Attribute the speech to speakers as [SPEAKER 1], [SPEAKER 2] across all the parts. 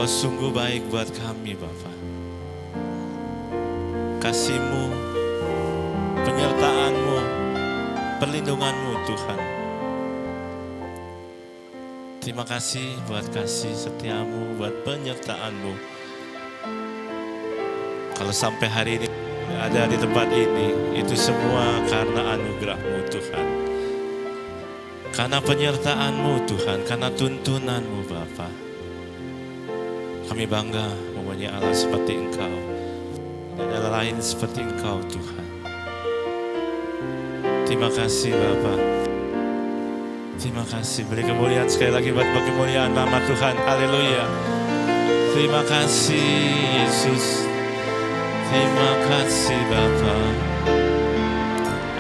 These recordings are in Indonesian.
[SPEAKER 1] Engkau sungguh baik buat kami Bapa. Kasih-Mu, penyertaan-Mu, perlindungan-Mu Tuhan. Terima kasih buat kasih setia-Mu, buat penyertaan-Mu. Kalau sampai hari ini ada di tempat ini, itu semua karena anugerah-Mu Tuhan. Karena penyertaan-Mu Tuhan, karena tuntunan-Mu Bapa. Kami bangga mempunyai Allah seperti Engkau. Tidak ada lain seperti Engkau Tuhan. Terima kasih Bapa. Terima kasih. Beri kemuliaan sekali lagi buat kemuliaan nama Tuhan. Haleluya. Terima kasih Yesus. Terima kasih Bapa.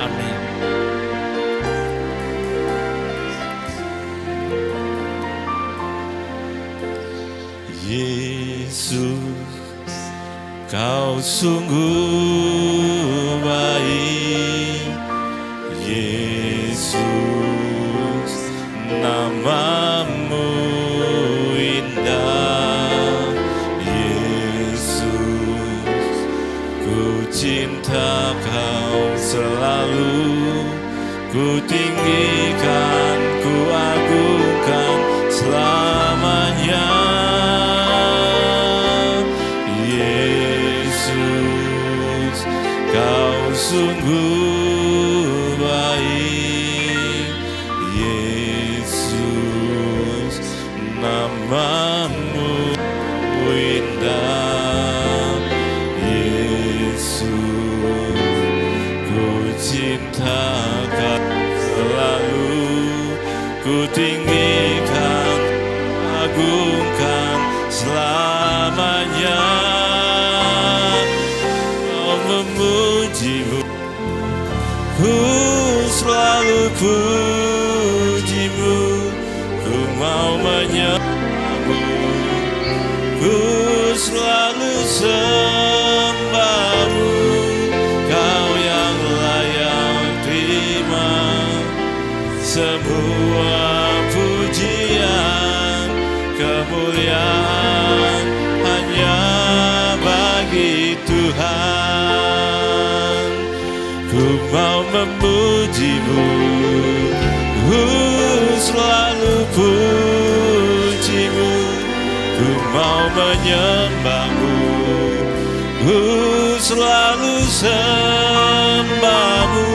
[SPEAKER 1] Amin. Yesus, Kau sungguh baik. Yesus, nama-Mu indah. Yesus, ku cinta Kau selalu. Ku tinggikan, ku agungkan selamanya. Kau sungguh baik, Yesus, nama-Mu indah. Yesus, ku cinta Kau selalu. Ku tinggikan, agungkan selamanya. Memuji-Mu, ku selalu puji-Mu, ku mau menyembah-Mu, ku selalu sembah-Mu. Kau yang layak terima semua pujian, kemuliaan hanya bagi Tuhan. Ku mau memuji-Mu, ku selalu puji-Mu, ku mau menyembah-Mu, ku selalu sembah-Mu.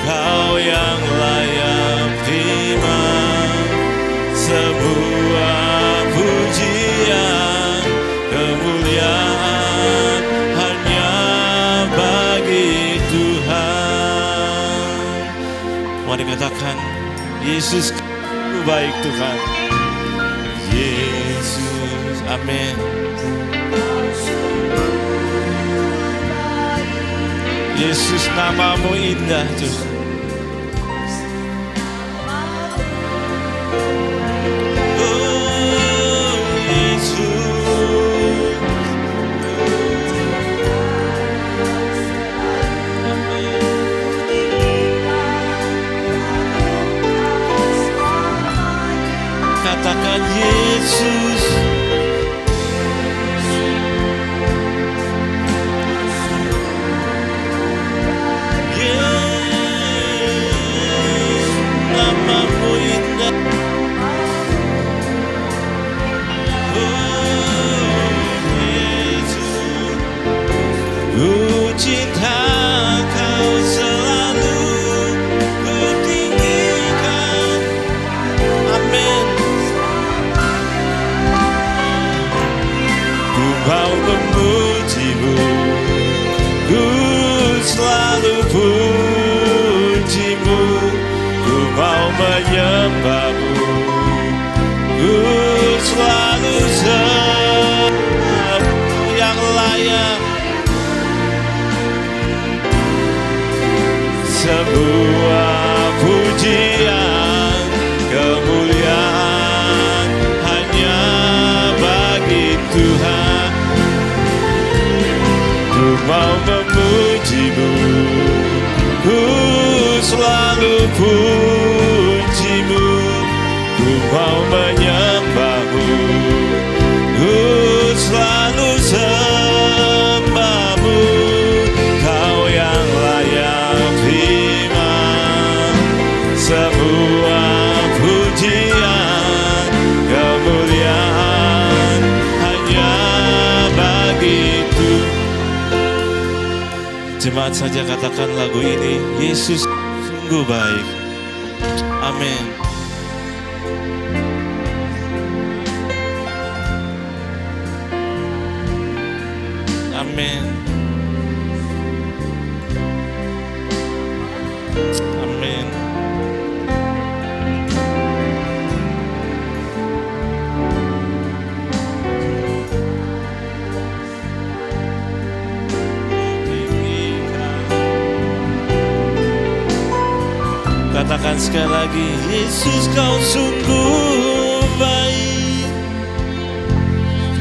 [SPEAKER 1] Kau yang layak terima semua pujian, kemuliaan hanya bagi Tuhan. Mari katakan, Yesus baik Tuhan. Yesus, amin. Yesus, nama-Mu indah Tuhan. Katakan Yesus, nama-Mu indah. Oh Yesus, ku cinta Kau selalu, ku tinggikan. Amin. Mau memuji-Mu, ku selalu puji-Mu, ku mau menyembah-Mu, ku selalu sembah yang layak semua pujian, kemuliaan hanya bagi Tuhan. Ku mau memuji-Mu, ku selalu puji-Mu, ku mau menyembah-Mu, ku selalu sembahmu, Kau yang layak terima semua pujian, kemuliaan hanya bagi Tuhan. Jemaat saja katakan lagu ini, Yesus sungguh baik. Amin. Amin. Amin. Katakan sekali lagi, Yesus Kau sungguh baik,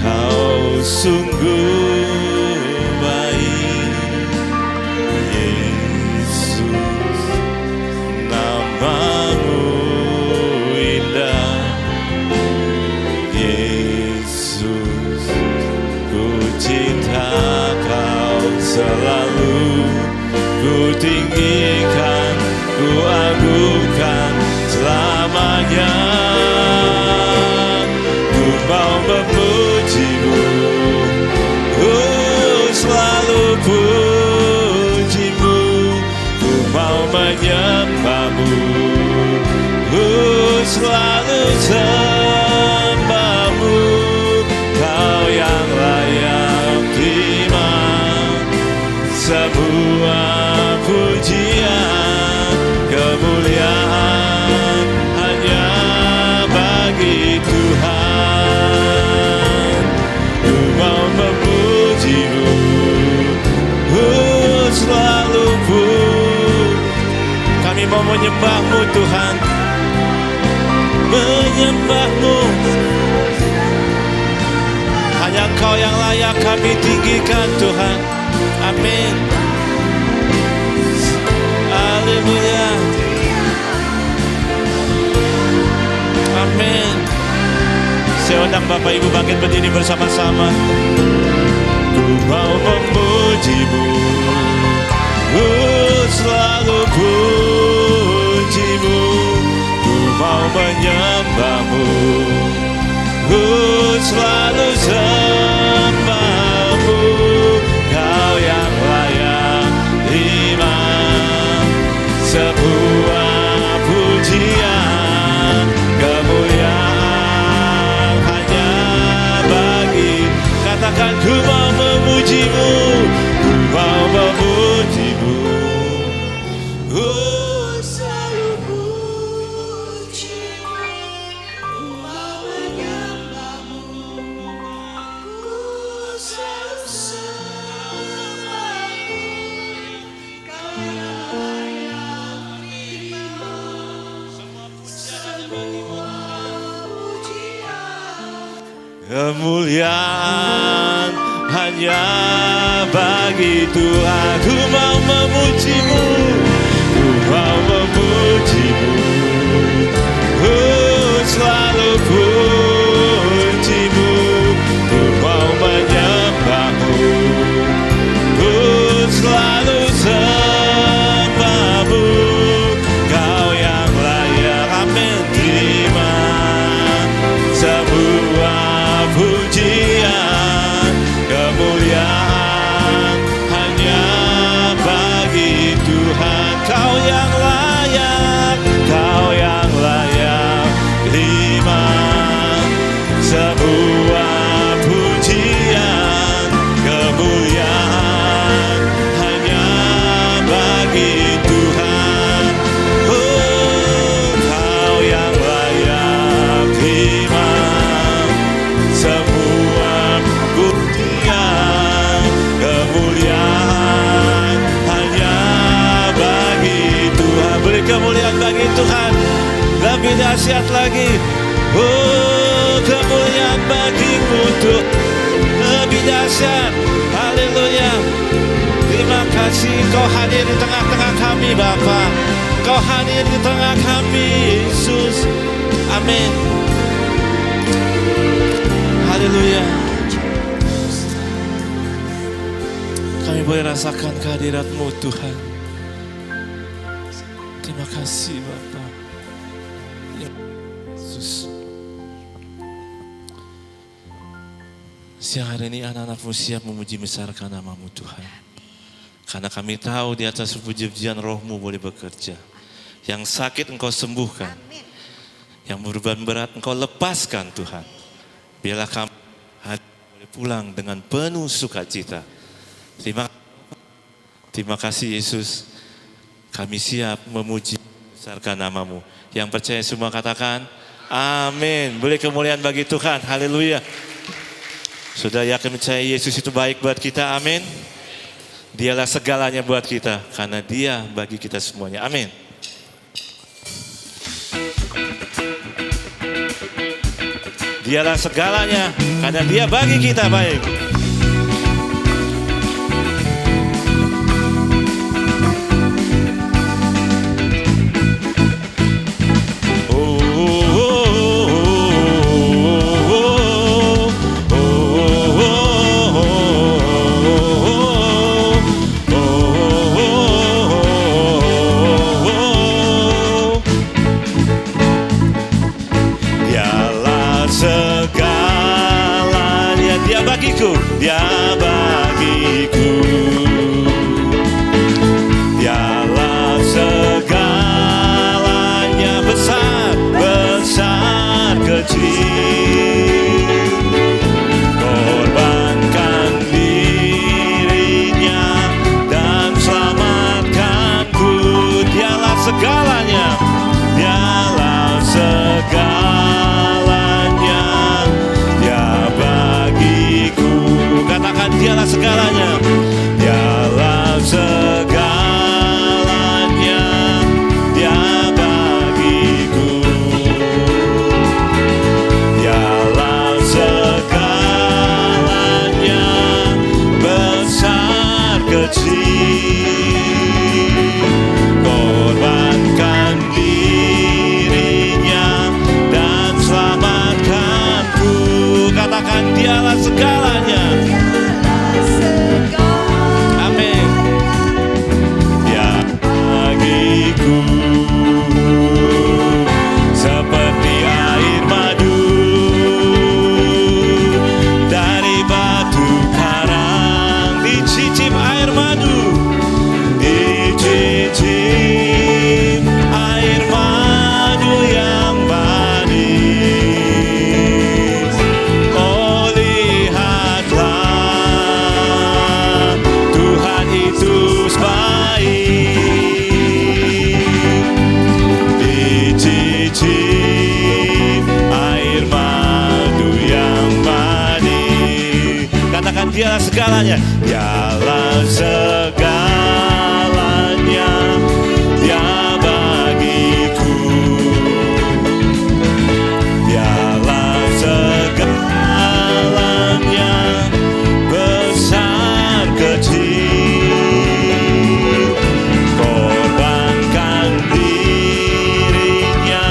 [SPEAKER 1] Kau sungguh baik. Yesus, namamu indah. Yesus, ku cinta Kau selalu, ku tinggikan, ku agungkan selamanya. Ku mau memuji-Mu, ku selalu puji-Mu. Ku mau menyembah-Mu, ku selalu sembah-Mu. Kau yang layak terima semua pujian, kemuliaan hanya bagi Tuhan. Ku mau memuji-Mu, ku selalu kami mau menyembah-Mu Tuhan, menyembah-Mu. Hanya Engkau yang layak kami tinggikan Tuhan. Amin. Haleluya. Amin. Saya undang Bapak Ibu bangkit berdiri bersama-sama. Ku mau memuji-Mu, ku selalu puji-Mu. Ku mau menyembah-Mu, ku selalu sembah-Mu. Kau yang layak terima sebuah pujian, kemuliaan hanya bagi. Katakan, ku mau memuji-Mu, ku mau memuji-Mu, ku selalu puji-Mu. Ku mau menyembah-Mu, ku selalu sembah-Mu. Kau yang kemuliaan hanya bagi Tuhan. Ku mau memuji-Mu, ku mau memuji-Mu, ku selalu puji-Mu. Ku mau menyembah-Mu, ku selalu sembah-Mu. Kau yang layak, amin, terima sebuah pujian, kemuliaan hanya bagi Tuhan. Kau yang layak, Kau yang layak terima sebuah pujian, kemuliaan hanya bagi Tuhan. Oh, Kau yang layak terima semua pujian, kemuliaan hanya bagi Tuhan. Beri kemuliaan bagi Tuhan, lebih dahsyat lagi. Oh, kemuliaan bagi-Mu Tuhan, lebih dahsyat. Haleluya. Terima kasih Kau hadir di tengah-tengah kami Bapa. Kau hadir di tengah kami Yesus. Amin. Haleluya. Kami boleh rasakan kehadirat-Mu Tuhan. Terima kasih Bapa. Yesus. Siang hari ini anak-anak-Mu siap memuji besarkan nama-Mu Tuhan. Karena kami tahu di atas puji-pujian Roh-Mu boleh bekerja. Yang sakit Engkau sembuhkan. Yang beban berat Engkau lepaskan Tuhan. Biarlah kami boleh pulang dengan penuh sukacita. Terima kasih Yesus. Kami siap memuji besarkan nama-Mu. Yang percaya semua katakan amin. Boleh kemuliaan bagi Tuhan. Haleluya. Sudah yakin percaya Yesus itu baik buat kita. Amin. Dialah segalanya buat kita. Karena Dia bagi kita semuanya. Amin. Dialah segalanya karena Dia bagi kita baik. Dia bagiku, Dialah segalanya, besar, besar, kecil. Korbankan dirinya dan selamatkanku. Dialah segalanya, Dialah segalanya, Dia bagiku. Katakan Dialah segalanya, Dialah segalanya, Dia bagiku. Dialah segalanya, besar kecil. Korbankan dirinya dan selamatkanku. Katakan Dialah segalanya. Amin. Dia bagiku seperti air madu dari batu karang. Dicicip air madu, dicicip air madu yang manis. Oh lihatlah, Tuhan itu baik. Dicicip air madu yang manis. Katakan Dialah segalanya, Dialah segalanya, Dia bagiku. Dialah segalanya, besar kecil. Korbankan dirinya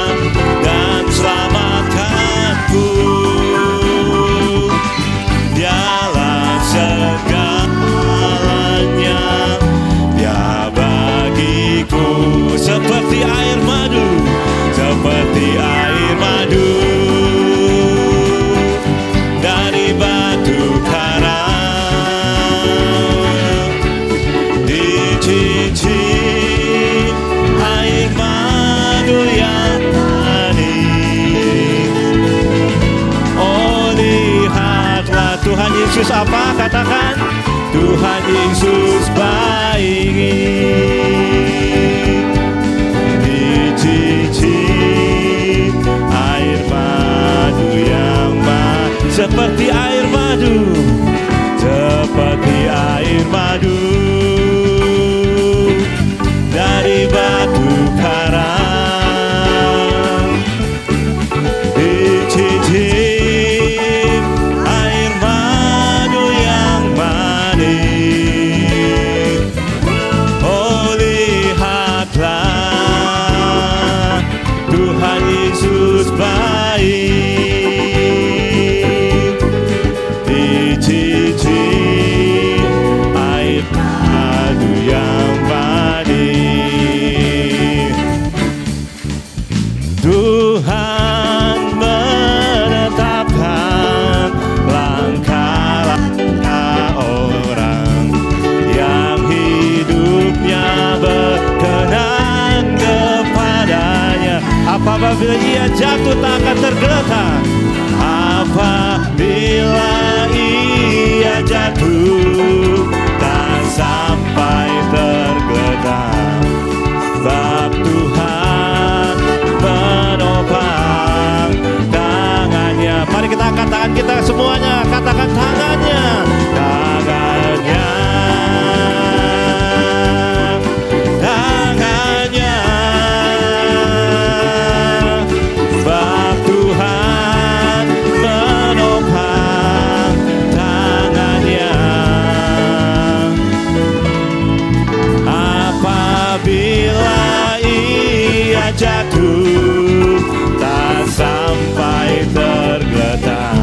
[SPEAKER 1] dan selamatkanku. Dialah segalanya, Dia bagiku. Seperti air madu, seperti air madu dari batu karang. Dicicip air madu yang manis. Oh lihatlah, Tuhan Yesus apa? Katakan Tuhan Yesus baik. Dicicip air madu yang manis. Seperti air madu, seperti air madu dari batu karang. Dicicip air madu yang manis. Apabila ia jatuh tak akan tergeletak. Apabila ia jatuh tak sampai tergeletak. Sebab Tuhan menopang tangannya. Mari kita angkat tangan kita semuanya. Katakan tangannya. Tangannya. Tangannya. Sebab Tuhan menopang tangannya. Apabila ia jatuh tak sampai tergeletak.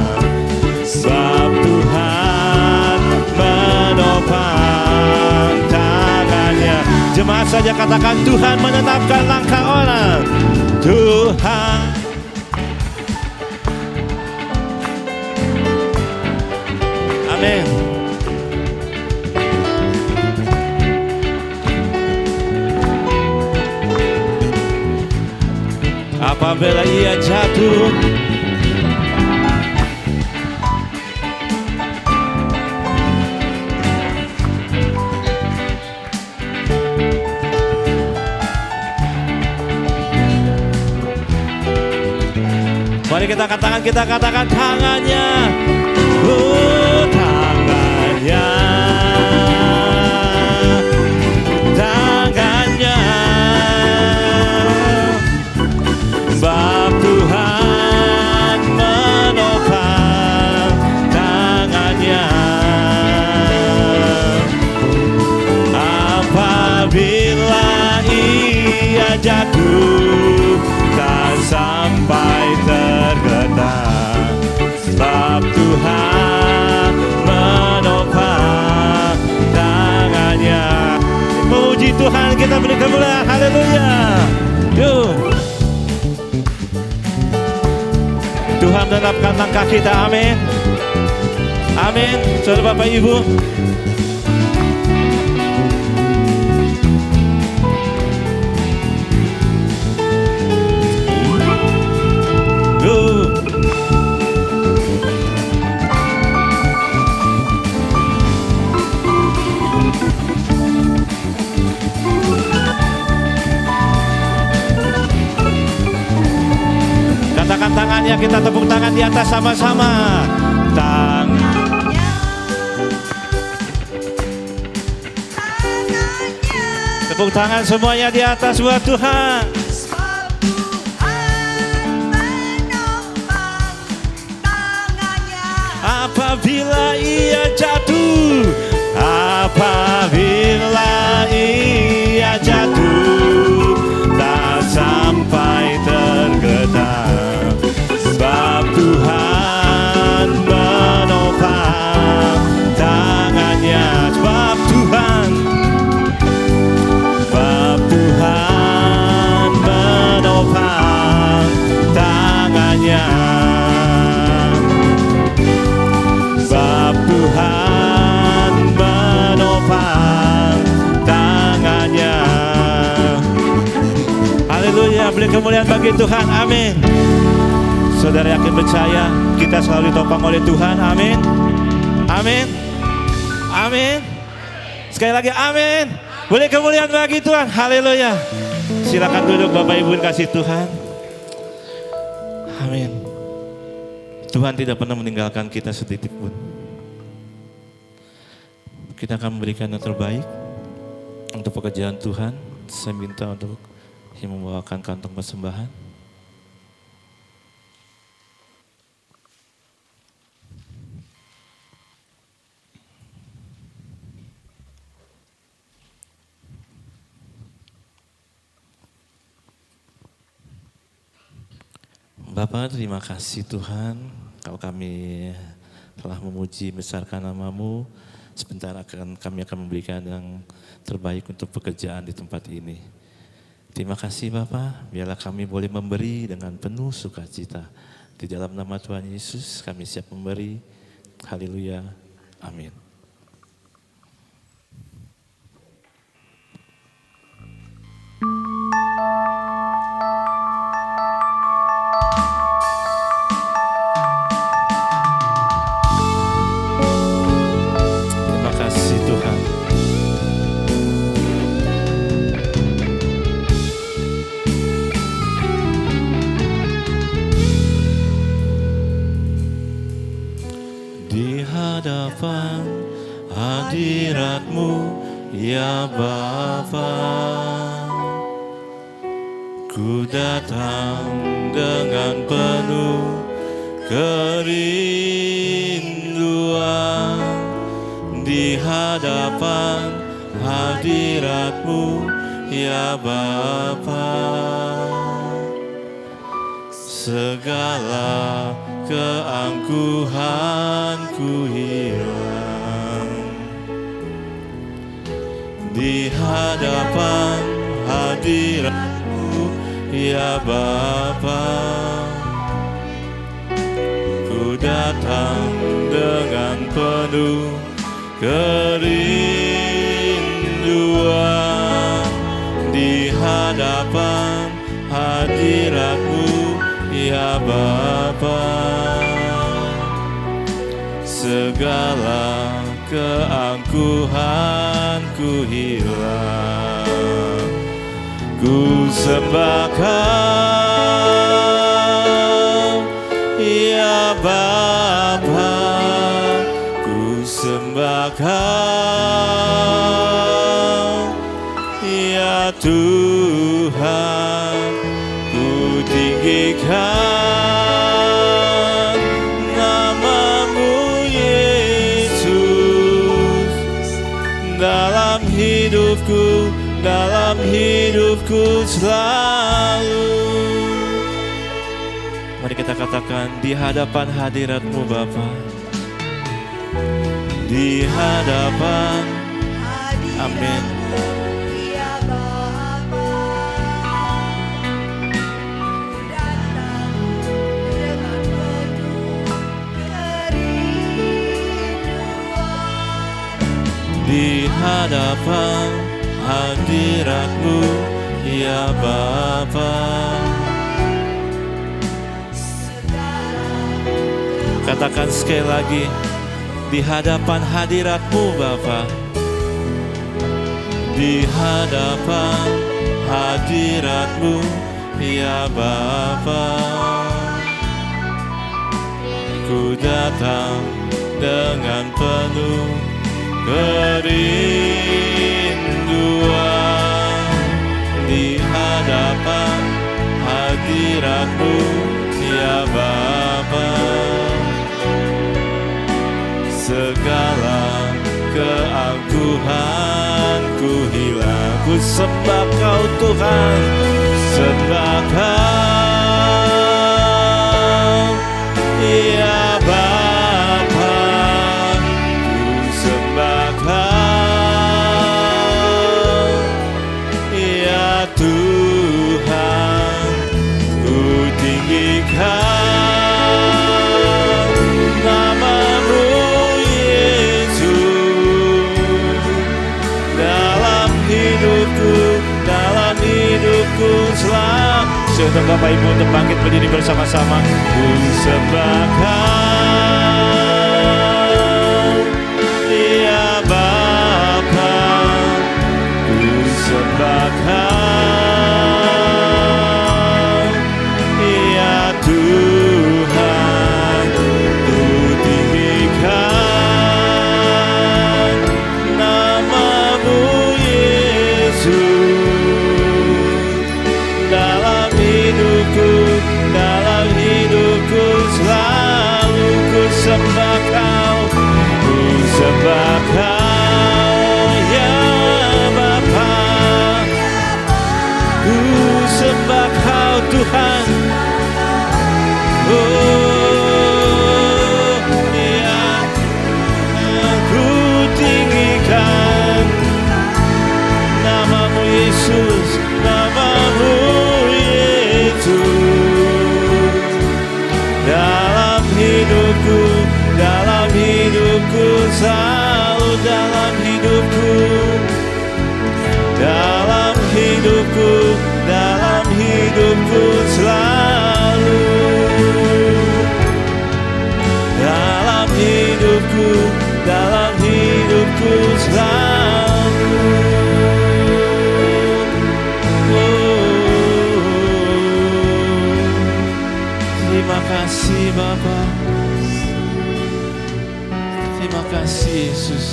[SPEAKER 1] Sebab Tuhan menopang tangannya. Jemaat saja katakan, Tuhan menetapkan langkah orang. Tuhan. Amin. Apabila ia jatuh mari kita katakan tangannya. Tangannya. Tangannya. Sebab Tuhan menopang tangannya. Apabila ia jatuh tak sampai tergeletak. Sebab Tuhan menopang tangannya. Memuji Tuhan, kita beri kemuliaan. Haleluya. Yuk. Tuhan menetapkan langkah kita. Amin. Amin. Saudara Bapak Ibu. Katakan tangannya, kita tepuk tangan di atas sama-sama. Tangannya. Tepuk tangan semuanya di atas buat Tuhan.
[SPEAKER 2] Sebab Tuhan menopang tangannya.
[SPEAKER 1] Apabila ia jatuh, apabila ia jatuh tak sampai tergeletak. Sebab Tuhan menopang tangannya. Sebab Tuhan menopang tangannya. Sebab Tuhan menopang tangannya. Haleluya, beri kemuliaan bagi Tuhan. Amin. Saudara yakin percaya kita selalu ditopang oleh Tuhan. Amin. Amin. Amin. Sekali lagi amin. Boleh kemuliaan bagi Tuhan. Haleluya. Silakan duduk Bapak Ibu kasih Tuhan. Amin. Tuhan tidak pernah meninggalkan kita setitik pun. Kita akan memberikan yang terbaik untuk pekerjaan Tuhan. Saya minta untuk yang membawakan kantong persembahan. Bapa, terima kasih Tuhan, kalau kami telah memuji besarkan nama-Mu, sebentar kami akan memberikan yang terbaik untuk pekerjaan di tempat ini. Terima kasih Bapa, biarlah kami boleh memberi dengan penuh sukacita. Di dalam nama Tuhan Yesus kami siap memberi. Haleluya, amin. Bapa, ku datang dengan penuh kerinduan di hadapan hadirat-Mu, ya Bapa. Segala keangkuhanku hilang di hadapan hadirat-Mu, ya Bapa. Ku datang dengan penuh kerinduan di hadapan hadirat-Mu, ya Bapa. Segala keangkuhanku hilang, ku sembah Kau, ya Bapa. Ku sembah Kau, ya Tuhan. Ku tinggikan nama-Mu, Yesus, dalam hidupku selalu. Mari kita katakan, di hadapan hadirat-Mu Bapa, di hadapan, amin.
[SPEAKER 2] Ya Bapa, ku datang dengan penuh kerinduan
[SPEAKER 1] Di hadapan hadirat-Mu, ya Bapa. Katakan sekali lagi, di hadapan hadirat-Mu Bapa, di hadapan hadirat-Mu, ya Bapa. Ku datang dengan penuh kerinduan di hadapan hadirat-Mu, ya Bapa. Segala keangkuhanku hilang, ku sembah Kau Tuhan, sembah Kau, ya Bapa. Ku sembah Kau, ya Tuhan. Ku tinggikan nama-Mu, hidupku selalu. Sebentar Bapak Ibu untuk bangkit berdiri bersama-sama. Ku sembah Kau, ya Bapa. Ku sembah Kau, ya Tuhan. Ku tinggikan nama-Mu, Yesus, dalam hidupku selalu. Ku sembah Kau, ku sembah Kau, ya Bapa. Ku sembah Kau Tuhan, oh ya. Ku tinggikan nama-Mu, Yesus, nama-Mu, dalam hidupku selalu, dalam hidupku selalu, dalam hidupku selalu. Terima kasih Bapa, terima kasih Yesus.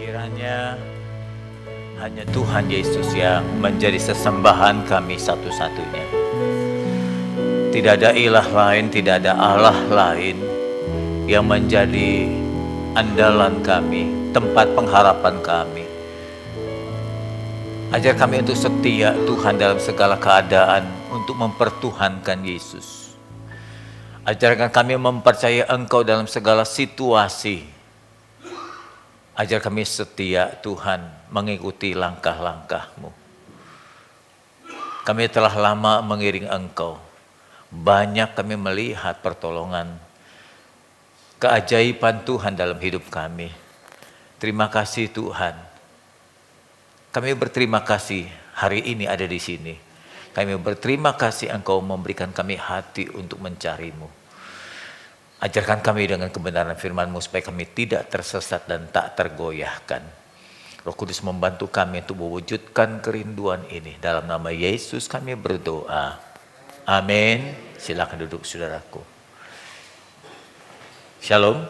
[SPEAKER 3] Kiranya hanya Tuhan Yesus yang menjadi sesembahan kami satu-satunya. Tidak ada ilah lain, tidak ada Allah lain yang menjadi andalan kami, tempat pengharapan kami. Ajar kami untuk setia Tuhan dalam segala keadaan, untuk mempertuhankan Yesus. Ajarkan kami mempercayai Engkau dalam segala situasi. Ajar kami setia Tuhan, mengikuti langkah-langkah-Mu. Kami telah lama mengiring Engkau. Banyak kami melihat pertolongan, keajaiban Tuhan dalam hidup kami. Terima kasih Tuhan. Kami berterima kasih hari ini ada di sini. Kami berterima kasih Engkau memberikan kami hati untuk mencari-Mu. Ajarkan kami dengan kebenaran firman-Mu supaya kami tidak tersesat dan tak tergoyahkan. Roh Kudus membantu kami untuk mewujudkan kerinduan ini. Dalam nama Yesus kami berdoa. Amin. Silakan duduk saudaraku. Shalom.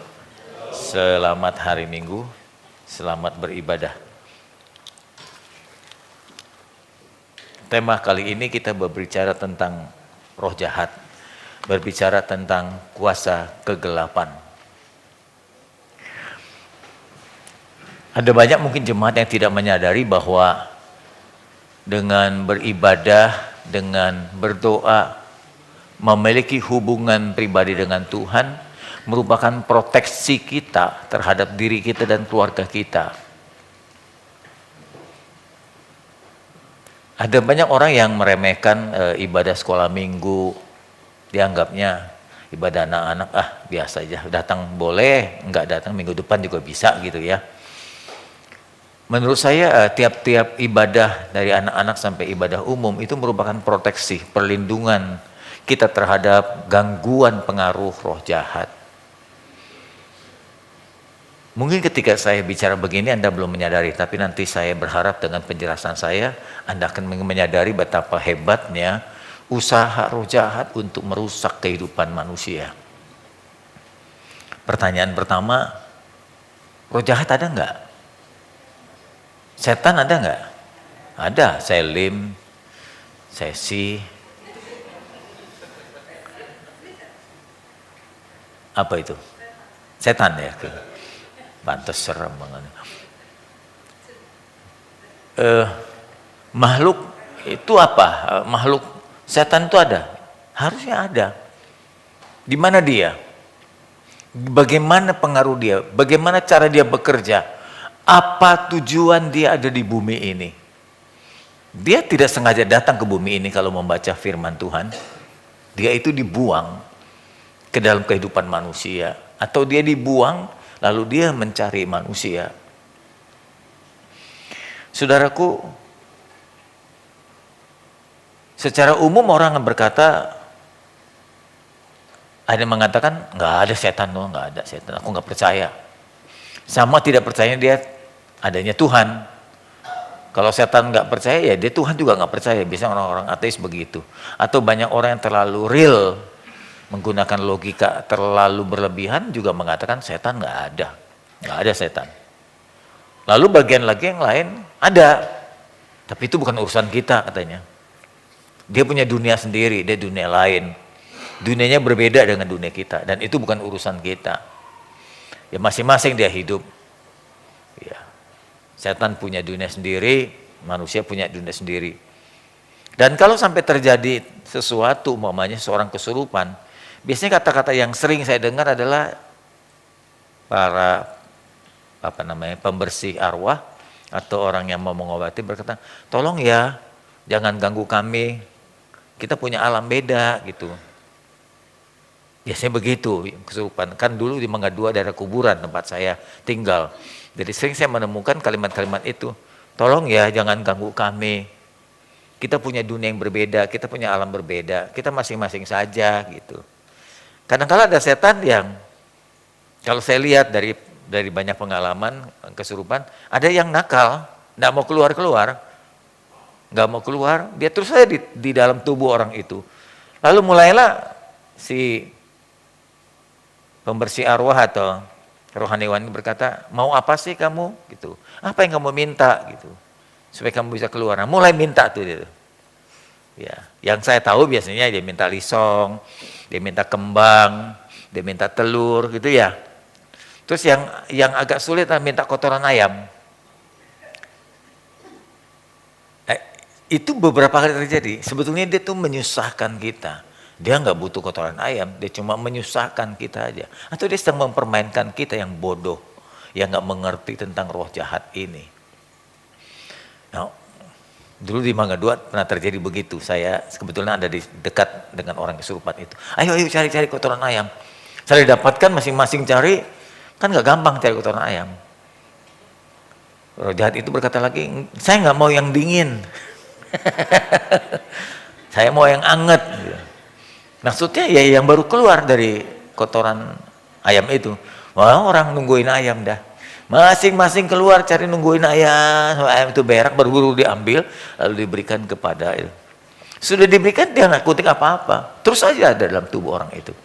[SPEAKER 3] Selamat hari Minggu. Selamat beribadah. Tema kali ini kita berbicara tentang roh jahat. Berbicara tentang kuasa kegelapan. Ada banyak mungkin jemaat yang tidak menyadari bahwa dengan beribadah, dengan berdoa, memiliki hubungan pribadi dengan Tuhan, merupakan proteksi kita terhadap diri kita dan keluarga kita. Ada banyak orang yang meremehkan ibadah sekolah minggu. Dianggapnya ibadah anak-anak, biasa aja, datang boleh, enggak datang minggu depan juga bisa gitu ya. Menurut saya tiap-tiap ibadah dari anak-anak sampai ibadah umum itu merupakan proteksi, perlindungan kita terhadap gangguan pengaruh roh jahat. Mungkin ketika saya bicara begini Anda belum menyadari, tapi nanti saya berharap dengan penjelasan saya Anda akan menyadari betapa hebatnya usaha roh jahat untuk merusak kehidupan manusia. Pertanyaan pertama, roh jahat ada enggak? Setan ada enggak? Ada, Selim, Sesi. Apa itu? Setan ya? Pantes serem banget. Makhluk itu apa? Makhluk setan itu ada? Harusnya ada. Di mana dia? Bagaimana pengaruh dia? Bagaimana cara dia bekerja? Apa tujuan dia ada di bumi ini? Dia tidak sengaja datang ke bumi ini kalau membaca firman Tuhan. Dia itu dibuang ke dalam kehidupan manusia. Atau dia dibuang lalu dia mencari manusia. Saudaraku, secara umum orang berkata, ada yang mengatakan nggak ada setan, nggak ada setan, aku nggak percaya. Sama tidak percaya dia adanya Tuhan. Kalau setan nggak percaya ya dia Tuhan juga nggak percaya. Biasanya orang-orang ateis begitu. Atau banyak orang yang terlalu real menggunakan logika terlalu berlebihan juga mengatakan setan nggak ada setan. Lalu bagian lagi yang lain ada, tapi itu bukan urusan kita katanya. Dia punya dunia sendiri, dia dunia lain. Dunianya berbeda dengan dunia kita dan itu bukan urusan kita. Ya masing-masing dia hidup. Ya. Setan punya dunia sendiri, manusia punya dunia sendiri. Dan kalau sampai terjadi sesuatu, umpamanya seorang kesurupan, biasanya kata-kata yang sering saya dengar adalah para pembersih arwah atau orang yang mau mengobati berkata, "Tolong ya, jangan ganggu kami. Kita punya alam beda," gitu. Biasanya begitu kesurupan. Kan dulu di Mangga 2 daerah kuburan tempat saya tinggal. Jadi sering saya menemukan kalimat-kalimat itu. "Tolong ya, jangan ganggu kami. Kita punya dunia yang berbeda, kita punya alam berbeda. Kita masing-masing saja," gitu. Kadang-kadang ada setan yang, kalau saya lihat dari banyak pengalaman kesurupan, ada yang nakal, nggak mau keluar-keluar. Nggak mau keluar, dia terus saja di dalam tubuh orang itu. Lalu mulailah si pembersih arwah atau Rohaniwan berkata, mau apa sih kamu? Gitu. Apa yang kamu minta? Gitu. Supaya kamu bisa keluar. Nah, mulai minta tuh dia. Ya, yang saya tahu biasanya dia minta lisong, dia minta kembang, dia minta telur, gitu ya. Terus yang agak sulit minta kotoran ayam. Itu beberapa kali terjadi. Sebetulnya dia tuh menyusahkan kita. Dia nggak butuh kotoran ayam, dia cuma menyusahkan kita aja. Atau dia sedang mempermainkan kita yang bodoh, yang nggak mengerti tentang roh jahat ini. Nah, dulu di Mangga 2 pernah terjadi begitu. Saya kebetulan ada di dekat dengan orang kesurupan itu. Ayo cari kotoran ayam. Saya dapatkan masing-masing cari, kan nggak gampang cari kotoran ayam. Roh jahat itu berkata lagi, saya nggak mau yang dingin. Saya mau yang anget. Maksudnya ya yang baru keluar dari kotoran ayam itu. Wah, orang nungguin ayam dah. Masing-masing keluar cari nungguin ayam. Ayam itu berak, baru diambil lalu diberikan kepada itu. Sudah diberikan dia nggak kutik apa-apa. Terus saja ada dalam tubuh orang itu.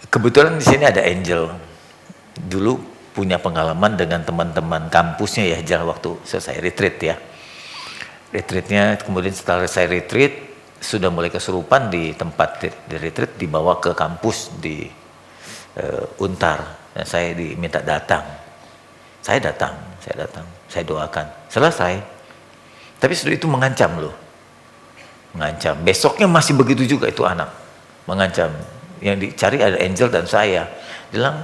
[SPEAKER 3] Kebetulan di sini ada Angel. Dulu punya pengalaman dengan teman-teman kampusnya ya, jalan waktu selesai retreat ya. Retreatnya kemudian setelah selesai retreat sudah mulai kesurupan di tempat di retreat, dibawa ke kampus di Untar. Dan saya diminta datang. Saya datang, saya doakan. Selesai. Tapi sudah itu mengancam loh. Mengancam. Besoknya masih begitu juga itu anak. Mengancam. Yang dicari ada Angel dan saya. Bilang,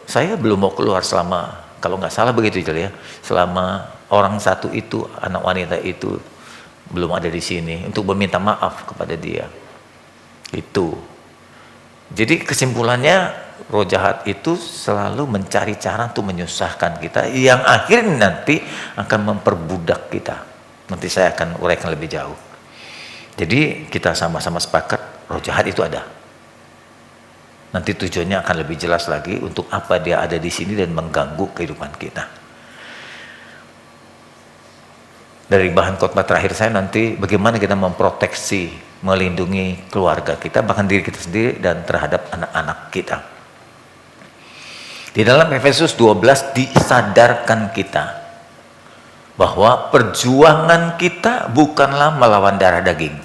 [SPEAKER 3] saya belum mau keluar selama, kalau nggak salah begitu ya, selama orang satu itu, anak wanita itu belum ada di sini untuk meminta maaf kepada dia. Itu. Jadi kesimpulannya roh jahat itu selalu mencari cara untuk menyusahkan kita, yang akhirnya nanti akan memperbudak kita. Nanti saya akan uraikan lebih jauh. Jadi kita sama-sama sepakat roh jahat itu ada. Nanti tujuannya akan lebih jelas lagi untuk apa dia ada di sini dan mengganggu kehidupan kita. Dari bahan khotbah terakhir saya nanti bagaimana kita memproteksi, melindungi keluarga kita, bahkan diri kita sendiri dan terhadap anak-anak kita. Di dalam Efesus 12 disadarkan kita bahwa perjuangan kita bukanlah melawan darah daging.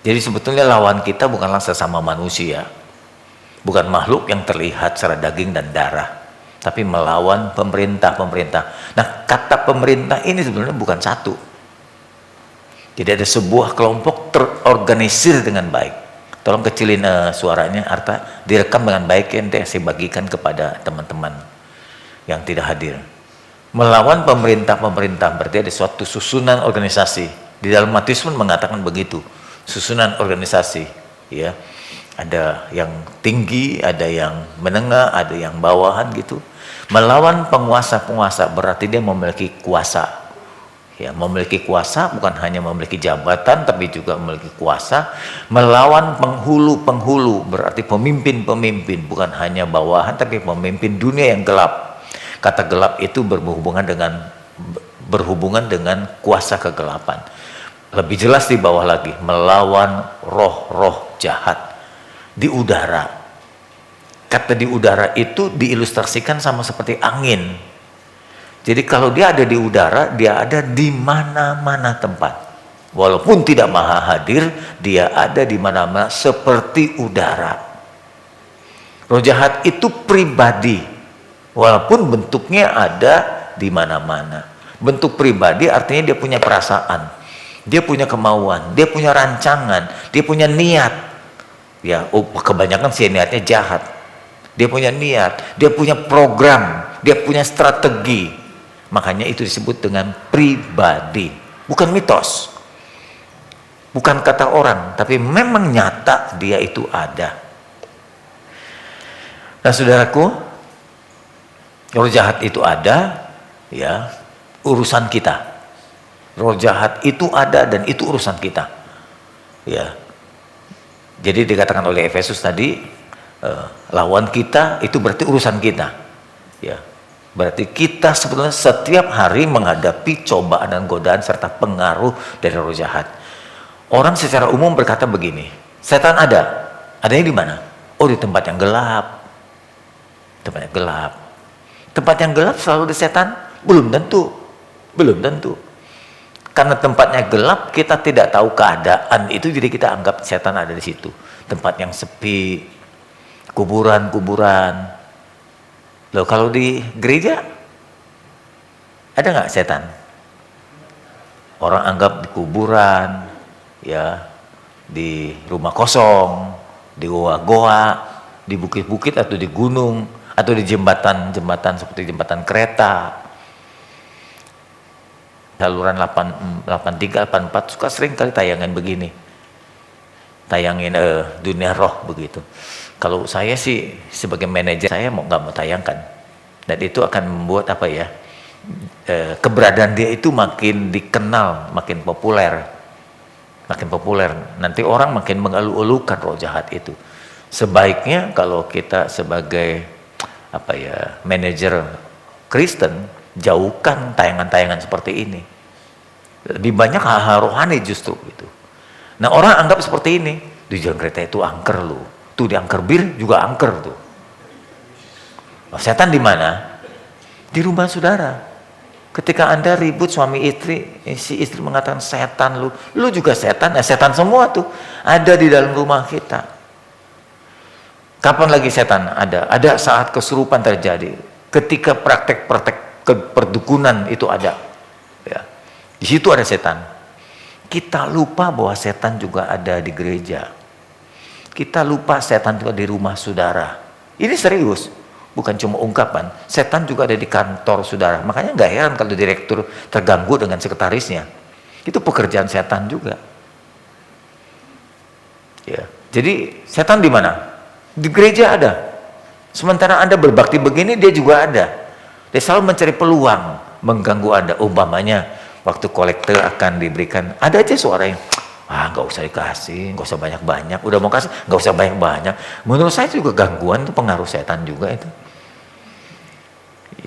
[SPEAKER 3] Jadi sebetulnya lawan kita bukanlah sesama manusia, bukan makhluk yang terlihat secara daging dan darah, tapi melawan pemerintah-pemerintah. Nah, kata pemerintah ini sebenarnya bukan satu. Jadi ada sebuah kelompok terorganisir dengan baik. Tolong kecilin suaranya, Arta, direkam dengan baik ya, nanti saya bagikan kepada teman-teman yang tidak hadir. Melawan pemerintah-pemerintah berarti ada suatu susunan organisasi. Di dalam Matius pun mengatakan begitu, susunan organisasi, ya. Ada yang tinggi, ada yang menengah, ada yang bawahan gitu. Melawan penguasa-penguasa berarti dia memiliki kuasa. Ya, memiliki kuasa bukan hanya memiliki jabatan tapi juga memiliki kuasa. Melawan penghulu-penghulu berarti pemimpin-pemimpin, bukan hanya bawahan tapi pemimpin dunia yang gelap. Kata gelap itu berhubungan dengan kuasa kegelapan. Lebih jelas di bawah lagi, melawan roh-roh jahat di udara. Kata di udara itu diilustrasikan sama seperti angin. Jadi kalau dia ada di udara, dia ada di mana-mana tempat. Walaupun tidak maha hadir, dia ada di mana-mana seperti udara. Roh jahat itu pribadi, walaupun bentuknya ada di mana-mana. Bentuk pribadi artinya dia punya perasaan, dia punya kemauan, dia punya rancangan, dia punya niat. Ya, kebanyakan sih niatnya jahat. Dia punya niat, dia punya program, dia punya strategi. Makanya itu disebut dengan pribadi, bukan mitos, bukan kata orang, tapi memang nyata dia itu ada. Nah, saudaraku, roh jahat itu ada, ya, urusan kita. Roh jahat itu ada dan itu urusan kita, ya. Jadi dikatakan oleh Efesus tadi, lawan kita itu berarti urusan kita, ya. Berarti kita sebetulnya setiap hari menghadapi cobaan dan godaan serta pengaruh dari roh jahat. Orang secara umum berkata begini, setan ada, Adanya di mana? Oh, di tempat yang gelap. Tempat yang gelap. Tempat yang gelap selalu ada setan? Belum tentu. Belum tentu. Karena tempatnya gelap, kita tidak tahu keadaan itu, jadi kita anggap setan ada di situ. Tempat yang sepi, kuburan-kuburan. Loh, kalau di gereja ada nggak setan? Orang anggap di kuburan, ya, di rumah kosong, di goa-goa, di bukit-bukit atau di gunung, atau di jembatan-jembatan seperti jembatan kereta. Saluran 83, 84 suka sering kali tayangan begini. Tayangin dunia roh begitu. Kalau saya sih sebagai manajer, saya nggak mau tayangkan. Dan itu akan membuat apa ya? Keberadaan dia itu makin dikenal, makin populer. Makin populer. Nanti orang makin mengeluh-elukan roh jahat itu. Sebaiknya kalau kita sebagai apa ya, manajer Kristen, jauhkan tayangan-tayangan seperti ini. Lebih banyak hal-hal rohani justru itu. Nah, orang anggap seperti ini, di jalan kereta itu angker loh. Tuh di angker bir juga angker tuh. Oh, setan di mana? Di rumah saudara. Ketika Anda ribut suami istri, si istri mengatakan setan lu juga setan, setan semua tuh ada di dalam rumah kita. Kapan lagi setan ada? Ada saat kesurupan terjadi. Ketika praktek-praktek perdukunan itu ada, ya. Di situ ada setan. Kita lupa bahwa setan juga ada di gereja. Kita lupa setan juga di rumah saudara. Ini serius, bukan cuma ungkapan. Setan juga ada di kantor saudara. Makanya nggak heran kalau direktur terganggu dengan sekretarisnya. Itu pekerjaan setan juga. Ya. Jadi setan di mana? Di gereja ada. Sementara Anda berbakti begini, dia juga ada. Dia selalu mencari peluang mengganggu Anda. Umpamanya waktu kolektor akan diberikan, ada aja suara yang nggak usah dikasih, nggak usah banyak-banyak. Udah mau kasih, nggak usah banyak-banyak. Menurut saya itu juga gangguan, itu pengaruh setan juga itu.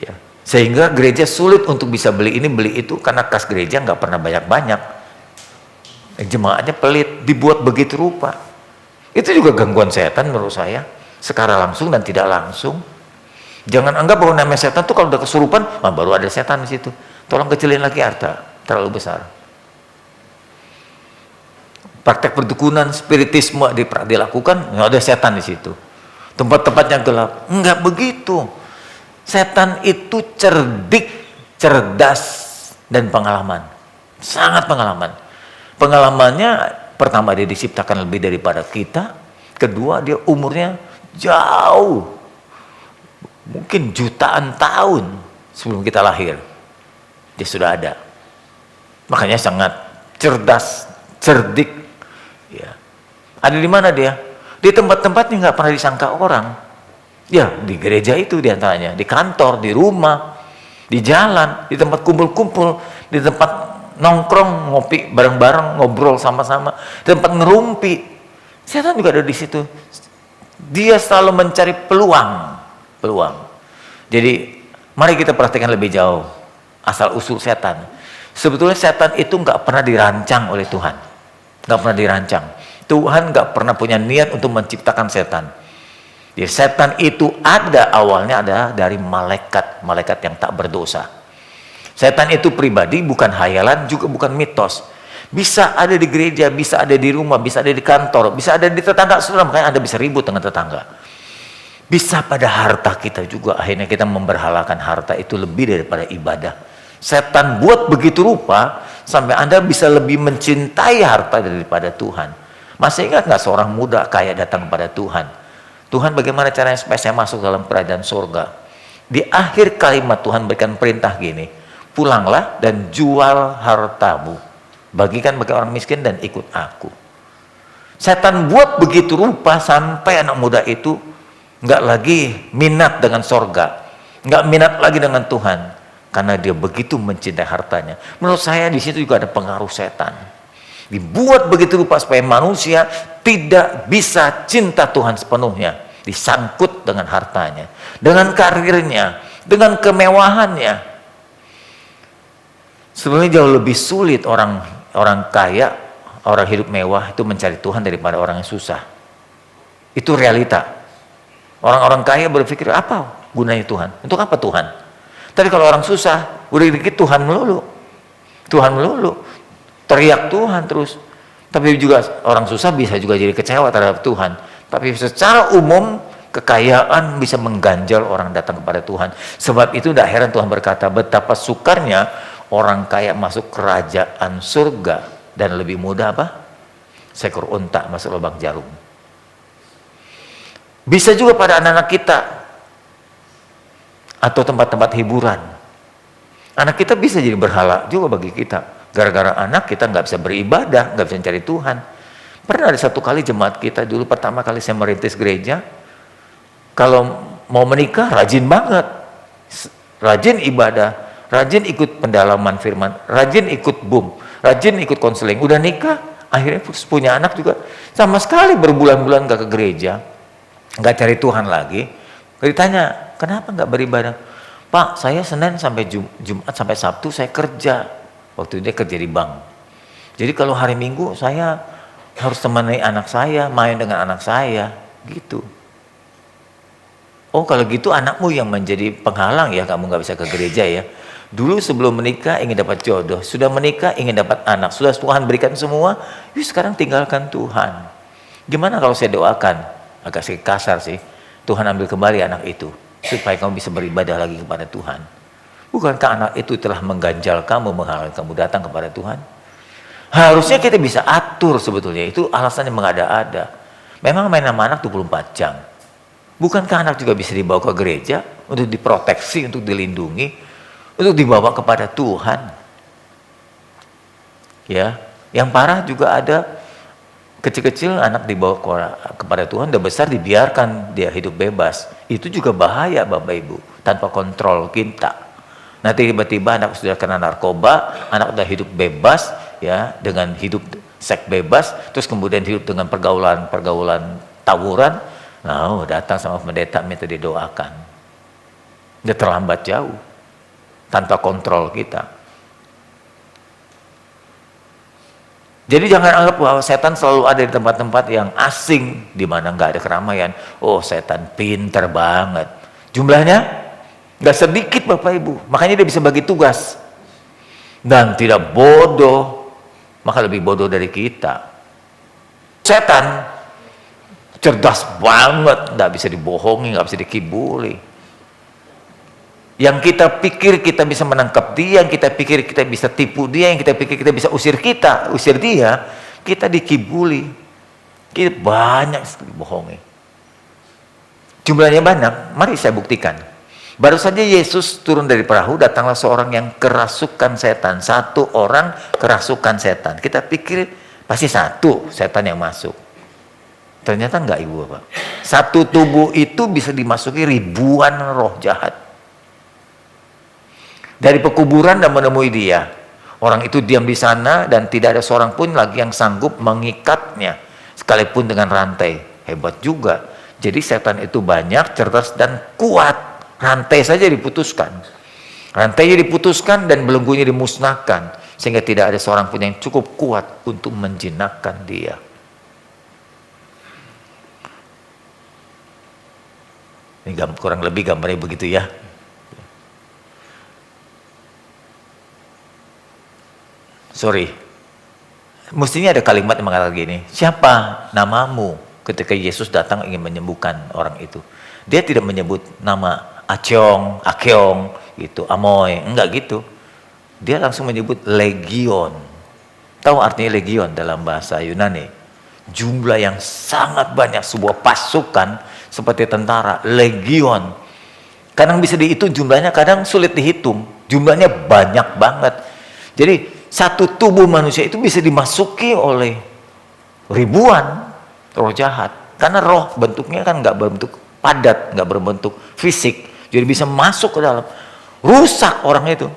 [SPEAKER 3] Ya. Sehingga gereja sulit untuk bisa beli ini beli itu karena kas gereja nggak pernah banyak-banyak. Jemaatnya pelit, dibuat begitu rupa. Itu juga gangguan setan menurut saya, secara langsung dan tidak langsung. Jangan anggap bahwa namanya setan tuh kalau udah kesurupan, baru ada setan di situ. Tolong kecilin lagi harta, terlalu besar. Praktek perdukunan, spiritisme dilakukan, nggak ada setan di situ. Tempat-tempatnya gelap, nggak begitu. Setan itu cerdik, cerdas, dan pengalaman. Sangat pengalaman. Pengalamannya, pertama dia diciptakan lebih daripada kita. Kedua, dia umurnya jauh. Mungkin jutaan tahun sebelum kita lahir. Dia sudah ada. Makanya sangat cerdas, cerdik. Ya. Ada di mana dia? Di tempat-tempat yang nggak pernah disangka orang. Ya, di gereja itu diantaranya. Di kantor, di rumah, di jalan, di tempat kumpul-kumpul, di tempat nongkrong, ngopi bareng-bareng, ngobrol sama-sama, di tempat ngerumpi. Setan juga ada di situ. Dia selalu mencari peluang. Jadi mari kita perhatikan lebih jauh asal usul setan. Sebetulnya setan itu nggak pernah dirancang oleh Tuhan, nggak pernah dirancang. Tuhan nggak pernah punya niat untuk menciptakan setan. Jadi setan itu awalnya ada dari malaikat yang tak berdosa. Setan itu pribadi, bukan hayalan, juga bukan mitos. Bisa ada di gereja, bisa ada di rumah, bisa ada di kantor, bisa ada di tetangga. Saudara, makanya Anda bisa ribut dengan tetangga. Bisa pada harta kita juga. Akhirnya kita memberhalakan harta itu lebih daripada ibadah. Setan buat begitu rupa sampai Anda bisa lebih mencintai harta daripada Tuhan. Masih ingat nggak seorang muda kaya datang kepada Tuhan? Tuhan, bagaimana caranya supaya saya masuk dalam kerajaan surga? Di akhir kalimat Tuhan berikan perintah gini, pulanglah dan jual hartamu, bagikan bagi orang miskin dan ikut aku. Setan buat begitu rupa sampai anak muda itu nggak lagi minat dengan sorga, nggak minat lagi dengan Tuhan, karena dia begitu mencintai hartanya. Menurut saya di situ juga ada pengaruh setan. Dibuat begitu rupa supaya manusia tidak bisa cinta Tuhan sepenuhnya, disangkut dengan hartanya, dengan karirnya, dengan kemewahannya. Sebenarnya jauh lebih sulit orang kaya, orang hidup mewah itu mencari Tuhan daripada orang yang susah. Itu realita. Orang-orang kaya berpikir, apa gunanya Tuhan? Untuk apa Tuhan? Tapi kalau orang susah, udah dikit Tuhan melulu. Tuhan melulu. Teriak Tuhan terus. Tapi juga orang susah bisa juga jadi kecewa terhadap Tuhan. Tapi secara umum, kekayaan bisa mengganjal orang datang kepada Tuhan. Sebab itu tidak heran Tuhan berkata, betapa sukarnya orang kaya masuk kerajaan surga. Dan lebih mudah apa? Seekor unta masuk lubang jarum. Bisa juga pada anak-anak kita. Atau tempat-tempat hiburan. Anak kita bisa jadi berhala juga bagi kita. Gara-gara anak kita nggak bisa beribadah, nggak bisa mencari Tuhan. Pernah ada satu kali jemaat kita dulu pertama kali saya merintis gereja, kalau mau menikah rajin banget, rajin ibadah, rajin ikut pendalaman firman, rajin ikut boom, rajin ikut konseling. Udah nikah, akhirnya punya anak juga sama sekali berbulan-bulan nggak ke gereja, nggak cari Tuhan lagi. Ditanya, kenapa nggak beribadah? Pak, saya Senin sampai Jumat sampai Sabtu saya kerja. Waktu dia kerja di bank. Jadi kalau hari Minggu saya harus temani anak saya, main dengan anak saya, gitu. Oh kalau gitu anakmu yang menjadi penghalang ya, kamu nggak bisa ke gereja ya. Dulu sebelum menikah ingin dapat jodoh, sudah menikah ingin dapat anak, sudah Tuhan berikan semua, yuk sekarang tinggalkan Tuhan. Gimana kalau saya doakan, agak sedikit kasar sih, Tuhan ambil kembali anak itu, supaya kamu bisa beribadah lagi kepada Tuhan. Bukankah anak itu telah mengganjal kamu, menghalangi kamu datang kepada Tuhan? Harusnya kita bisa atur sebetulnya, itu alasannya mengada-ada. Memang main sama anak 24 jam. Bukankah anak juga bisa dibawa ke gereja untuk diproteksi, untuk dilindungi, untuk dibawa kepada Tuhan? Ya, yang parah juga ada kecil-kecil anak dibawa kepada Tuhan, udah besar dibiarkan dia hidup bebas. Itu juga bahaya Bapak Ibu, tanpa kontrol kita. Nanti tiba-tiba anak sudah kena narkoba, anak sudah hidup bebas, ya, dengan hidup seks bebas, terus kemudian hidup dengan pergaulan tawuran. Nah, datang sama pendeta minta didoakan. Udah terlambat jauh, tanpa kontrol kita. Jadi jangan anggap bahwa setan selalu ada di tempat-tempat yang asing, di mana nggak ada keramaian. Oh, setan pinter banget. Jumlahnya nggak sedikit Bapak Ibu, makanya dia bisa bagi tugas. Dan tidak bodoh, maka lebih bodoh dari kita. Setan cerdas banget, nggak bisa dibohongi, nggak bisa dikibuli. Yang kita pikir kita bisa menangkap dia, yang kita pikir kita bisa tipu dia, yang kita pikir kita bisa usir dia, kita dikibuli. Kita banyak sekali bohongi. Jumlahnya banyak, mari saya buktikan. Baru saja Yesus turun dari perahu, datanglah seorang yang kerasukan setan. Satu orang kerasukan setan. Kita pikir pasti satu setan yang masuk. Ternyata enggak Ibu Bapak. Satu tubuh itu bisa dimasuki ribuan roh jahat. Dari pekuburan dan menemui dia. Orang itu diam di sana dan tidak ada seorang pun lagi yang sanggup mengikatnya. Sekalipun dengan rantai. Hebat juga. Jadi setan itu banyak, cerdas dan kuat. Rantai saja diputuskan. Rantainya diputuskan dan belenggunya dimusnahkan. Sehingga tidak ada seorang pun yang cukup kuat untuk menjinakkan dia. Ini kurang lebih gambarnya begitu ya. Sorry. Mestinya ada kalimat yang mengatakan gini, siapa namamu ketika Yesus datang ingin menyembuhkan orang itu? Dia tidak menyebut nama Akeong, gitu, Amoy, enggak gitu. Dia langsung menyebut legion. Tahu artinya legion dalam bahasa Yunani? Jumlah yang sangat banyak, sebuah pasukan seperti tentara, legion. Kadang bisa dihitung jumlahnya, kadang sulit dihitung. Jumlahnya banyak banget. Jadi satu tubuh manusia itu bisa dimasuki oleh ribuan roh jahat. Karena roh bentuknya kan nggak berbentuk padat, nggak berbentuk fisik. Jadi bisa masuk ke dalam, rusak orang itu.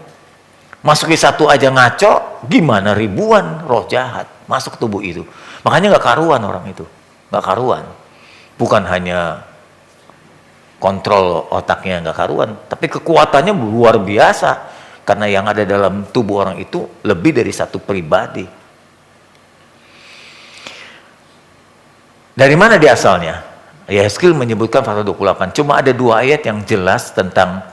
[SPEAKER 3] Masuki satu aja ngaco, gimana ribuan roh jahat masuk ke tubuh itu. Makanya nggak karuan orang itu, nggak karuan. Bukan hanya kontrol otaknya nggak karuan, tapi kekuatannya luar biasa. Karena yang ada dalam tubuh orang itu lebih dari satu pribadi. Dari mana dia asalnya? Yeskel menyebutkan pasal 28. Cuma ada 2 ayat yang jelas tentang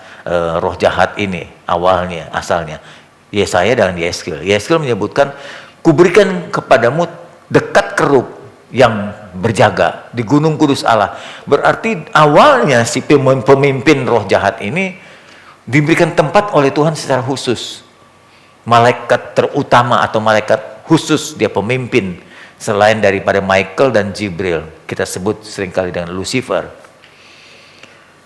[SPEAKER 3] roh jahat ini awalnya, asalnya. Yesaya dan Yeskel. Yeskel menyebutkan, kuberikan kepadamu dekat kerub yang berjaga di gunung kudus Allah. Berarti awalnya si pemimpin roh jahat ini diberikan tempat oleh Tuhan secara khusus. Malaikat terutama atau malaikat khusus dia pemimpin selain daripada Michael dan Jibril. Kita sebut seringkali dengan Lucifer.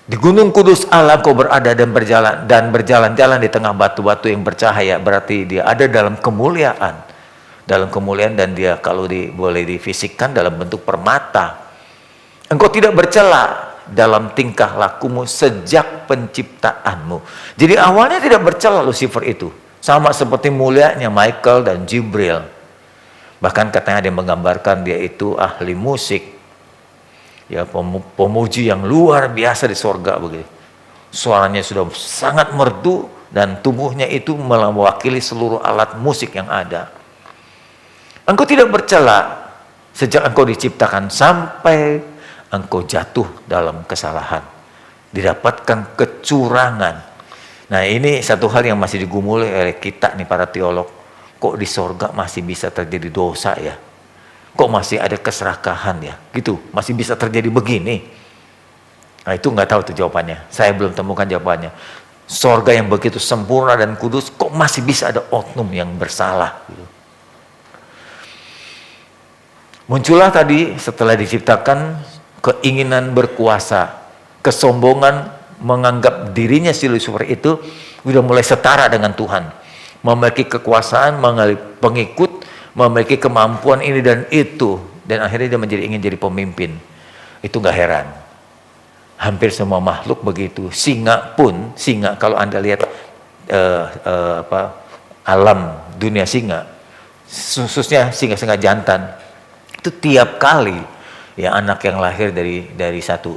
[SPEAKER 3] Di gunung kudus Allah kau berada dan berjalan-jalan di tengah batu-batu yang bercahaya. Berarti dia ada dalam kemuliaan. Dalam kemuliaan, dan dia kalau boleh difisikkan dalam bentuk permata. Engkau tidak bercela dalam tingkah lakumu sejak penciptaanmu. Jadi awalnya tidak bercela Lucifer itu. Sama seperti mulianya Michael dan Jibril. Bahkan katanya dia menggambarkan dia itu ahli musik. Ya, pemuji yang luar biasa di sorga begitu. Suaranya sudah sangat merdu dan tubuhnya itu mewakili seluruh alat musik yang ada. Engkau tidak bercela sejak engkau diciptakan sampai engkau jatuh dalam kesalahan. Didapatkan kecurangan. Nah, ini satu hal yang masih digumuli oleh kita nih para teolog. Kok di sorga masih bisa terjadi dosa ya? Kok masih ada keserakahan ya? Gitu, masih bisa terjadi begini. Nah, itu nggak tahu tuh jawabannya. Saya belum temukan jawabannya. Sorga yang begitu sempurna dan kudus, kok masih bisa ada oknum yang bersalah gitu. Muncullah tadi setelah diciptakan keinginan berkuasa, kesombongan menganggap dirinya si Lucifer itu sudah mulai setara dengan Tuhan, memiliki kekuasaan, memiliki pengikut, memiliki kemampuan ini dan itu, dan akhirnya dia ingin jadi pemimpin. Itu nggak heran. Hampir semua makhluk begitu. Singa pun, kalau Anda lihat alam dunia singa, khususnya singa-singa jantan. Itu tiap kali ya anak yang lahir dari satu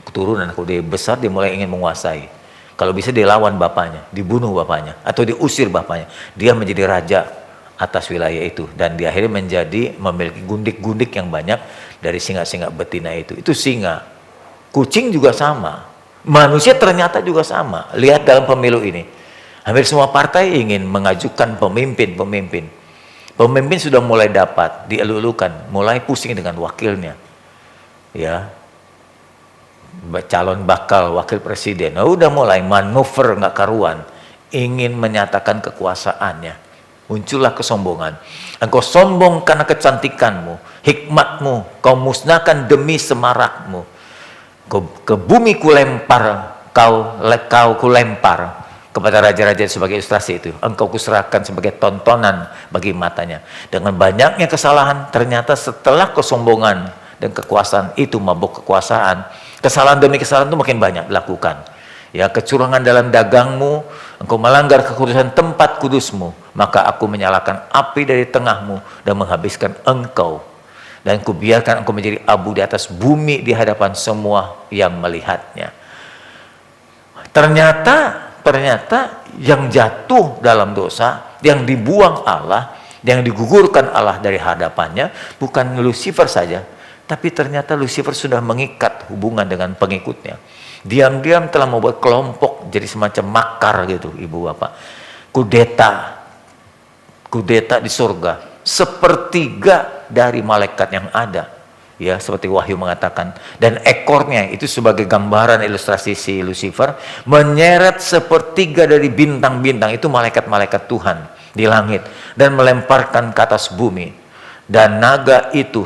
[SPEAKER 3] keturunan, kalau dia besar dia mulai ingin menguasai. Kalau bisa dia lawan bapaknya, dibunuh bapaknya atau diusir bapaknya, dia menjadi raja atas wilayah itu, dan dia akhirnya memiliki gundik-gundik yang banyak dari singa-singa betina itu. Itu singa. Kucing juga sama. Manusia ternyata juga sama. Lihat dalam pemilu ini, hampir semua partai ingin mengajukan pemimpin. Pemimpin sudah mulai dapat dielulukan, mulai pusing dengan wakilnya, ya, calon bakal wakil presiden. Nah, udah mulai manuver nggak karuan, ingin menyatakan kekuasaannya. Muncullah kesombongan. Engkau sombong karena kecantikanmu, hikmatmu, kau musnahkan demi semarakmu. Ke bumi kulempar, kau kulempar. Kepada raja-raja sebagai ilustrasi itu, engkau kuserahkan sebagai tontonan bagi matanya. Dengan banyaknya kesalahan, ternyata setelah kesombongan dan kekuasaan itu, mabuk kekuasaan, kesalahan demi kesalahan itu makin banyak dilakukan. Ya, kecurangan dalam dagangmu, engkau melanggar kekudusan tempat kudusmu, maka aku menyalakan api dari tengahmu dan menghabiskan engkau. Dan kubiarkan engkau menjadi abu di atas bumi di hadapan semua yang melihatnya. Ternyata yang jatuh dalam dosa, yang dibuang Allah, yang digugurkan Allah dari hadapannya, bukan Lucifer saja, tapi ternyata Lucifer sudah mengikat hubungan dengan pengikutnya. Diam-diam telah membuat kelompok jadi semacam makar gitu, ibu bapak. Kudeta di surga, sepertiga dari malaikat yang ada. Ya, seperti Wahyu mengatakan, dan ekornya itu sebagai gambaran ilustrasi si Lucifer menyeret sepertiga dari bintang-bintang, itu malaikat-malaikat Tuhan di langit, dan melemparkan ke atas bumi. Dan naga itu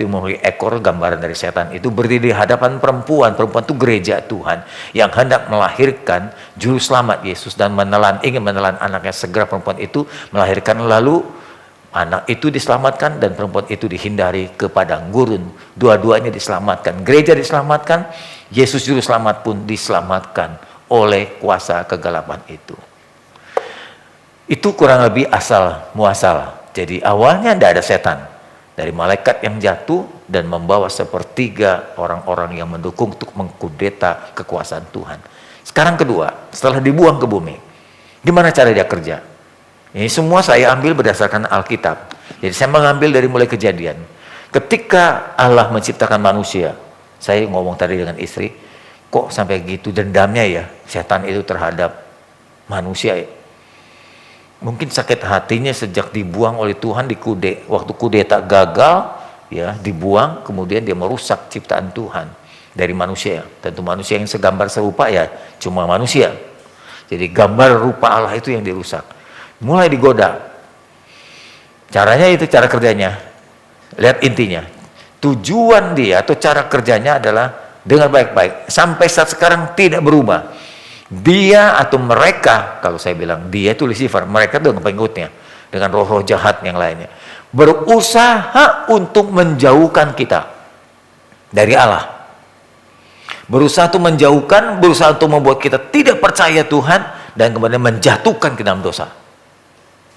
[SPEAKER 3] memiliki ekor, gambaran dari setan, itu berdiri di hadapan perempuan itu gereja Tuhan yang hendak melahirkan juru selamat Yesus, dan ingin menelan anaknya. Segera perempuan itu melahirkan, lalu anak itu diselamatkan dan perempuan itu dihindari ke padang gurun. Dua-duanya diselamatkan. Gereja diselamatkan, Yesus juru selamat pun diselamatkan oleh kuasa kegelapan itu. Itu kurang lebih asal muasal. Jadi awalnya tidak ada setan. Dari malaikat yang jatuh dan membawa sepertiga orang-orang yang mendukung untuk mengkudeta kekuasaan Tuhan. Sekarang kedua, setelah dibuang ke bumi, gimana cara dia kerja? Ini semua saya ambil berdasarkan Alkitab. Jadi saya mengambil dari mulai Kejadian. Ketika Allah menciptakan manusia, Saya ngomong tadi dengan istri, kok sampai gitu dendamnya ya setan itu terhadap manusia ya. Mungkin sakit hatinya sejak dibuang oleh Tuhan di waktu kudeta gagal ya, dibuang, kemudian dia merusak ciptaan Tuhan dari manusia. Tentu manusia yang segambar serupa ya cuma manusia. Jadi gambar rupa Allah itu yang dirusak. Mulai digoda. Caranya itu cara kerjanya. Lihat intinya. Tujuan dia atau cara kerjanya adalah dengan baik-baik. Sampai saat sekarang tidak berubah. Dia atau mereka, kalau saya bilang dia itu Lucifer, mereka dengan pengikutnya, dengan roh-roh jahat yang lainnya, berusaha untuk menjauhkan kita dari Allah. Berusaha untuk menjauhkan, berusaha untuk membuat kita tidak percaya Tuhan, dan kemudian menjatuhkan ke dalam dosa.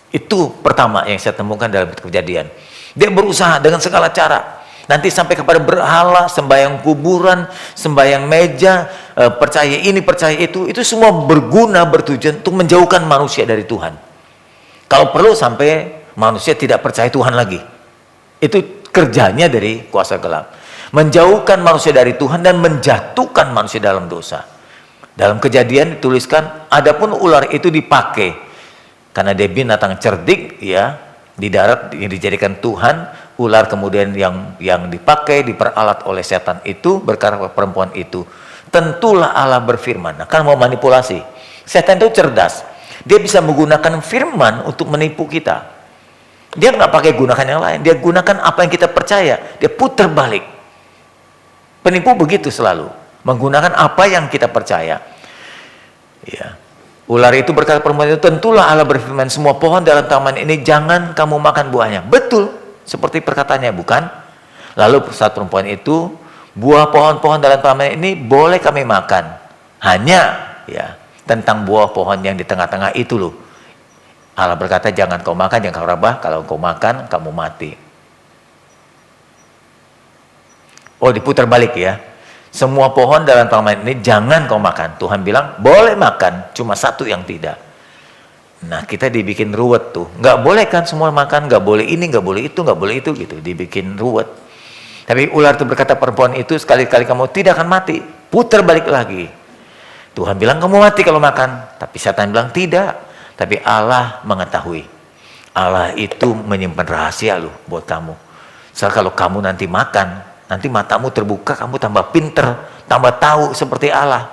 [SPEAKER 3] Itu pertama yang saya temukan dalam Kejadian. Dia berusaha dengan segala cara. Nanti sampai kepada berhala, sembahyang kuburan, sembahyang meja, percaya ini, percaya itu semua berguna, bertujuan untuk menjauhkan manusia dari Tuhan. Kalau perlu sampai manusia tidak percaya Tuhan lagi. Itu kerjanya dari kuasa gelap. Menjauhkan manusia dari Tuhan dan menjatuhkan manusia dalam dosa. Dalam Kejadian dituliskan, adapun ular itu dipakai karena dia binatang cerdik ya, di darat yang dijadikan Tuhan. Ular kemudian yang dipakai, diperalat oleh setan itu, berkata perempuan itu, tentulah Allah berfirman. Nah, kan mau manipulasi. Setan itu cerdas. Dia bisa menggunakan firman untuk menipu kita. Dia nggak pakai gunakan yang lain. Dia gunakan apa yang kita percaya. Dia putar balik. Penipu begitu selalu. Menggunakan apa yang kita percaya. Ya. Ular itu berkata perempuan itu, tentulah Allah berfirman, semua pohon dalam taman ini jangan kamu makan buahnya. Betul. Seperti perkataannya, bukan? Lalu saat perempuan itu, buah pohon-pohon dalam taman ini boleh kami makan. Hanya ya tentang buah pohon yang di tengah-tengah itu loh. Allah berkata, jangan kau makan, jangan kau rabah. Kalau kau makan, kamu mati. Oh, diputar balik ya. Semua pohon dalam taman ini jangan kau makan. Tuhan bilang, boleh makan, cuma satu yang tidak. Nah, kita dibikin ruwet tuh. Nggak boleh kan semua makan, nggak boleh ini, nggak boleh itu, nggak boleh itu gitu. Dibikin ruwet. Tapi ular itu berkata perempuan itu, sekali-kali kamu tidak akan mati. Putar balik lagi. Tuhan bilang kamu mati kalau makan. Tapi setan bilang tidak. Tapi Allah mengetahui. Allah itu menyimpan rahasia loh buat kamu. Soal kalau kamu nanti makan, nanti matamu terbuka, kamu tambah pinter, tambah tahu seperti Allah.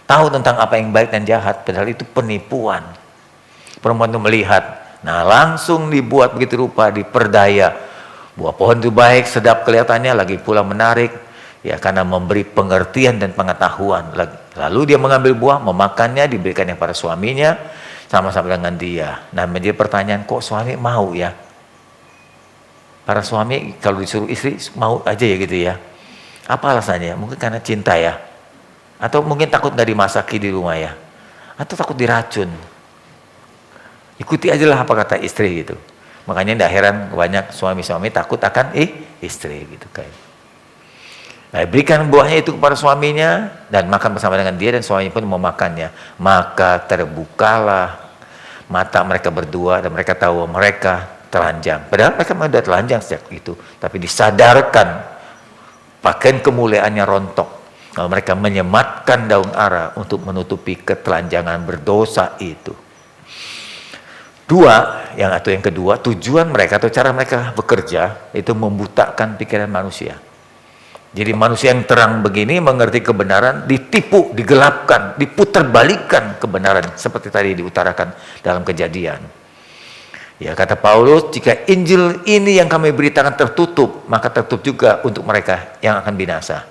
[SPEAKER 3] Tahu tentang apa yang baik dan jahat. Padahal itu penipuan. Perempuan itu melihat, nah langsung dibuat begitu rupa, diperdaya. Buah pohon itu baik, sedap kelihatannya, lagi pula menarik, ya karena memberi pengertian dan pengetahuan. Lalu dia mengambil buah, memakannya, diberikannya pada suaminya, sama-sama dengan dia. Nah menjadi pertanyaan, kok suami mau ya? Para suami kalau disuruh istri, mau aja ya gitu ya. Apa alasannya? Mungkin karena cinta ya. Atau mungkin takut gak dimasaki di rumah ya. Atau takut diracun. Ikuti aja lah apa kata istri gitu. Makanya tidak heran banyak suami-suami takut akan istri gitu kan. Nah, berikan buahnya itu kepada suaminya dan makan bersama dengan dia, dan suaminya pun memakannya. Maka terbukalah mata mereka berdua dan mereka tahu mereka telanjang. Padahal mereka sudah telanjang sejak itu, tapi disadarkan pakaian kemuliaannya rontok. Lalu mereka menyematkan daun ara untuk menutupi ketelanjangan berdosa itu. Yang kedua, tujuan mereka atau cara mereka bekerja itu membutakan pikiran manusia. Jadi manusia yang terang begini mengerti kebenaran, ditipu, digelapkan, diputarbalikkan kebenaran seperti tadi diutarakan dalam Kejadian. Ya kata Paulus, jika Injil ini yang kami beritakan tertutup, maka tertutup juga untuk mereka yang akan binasa.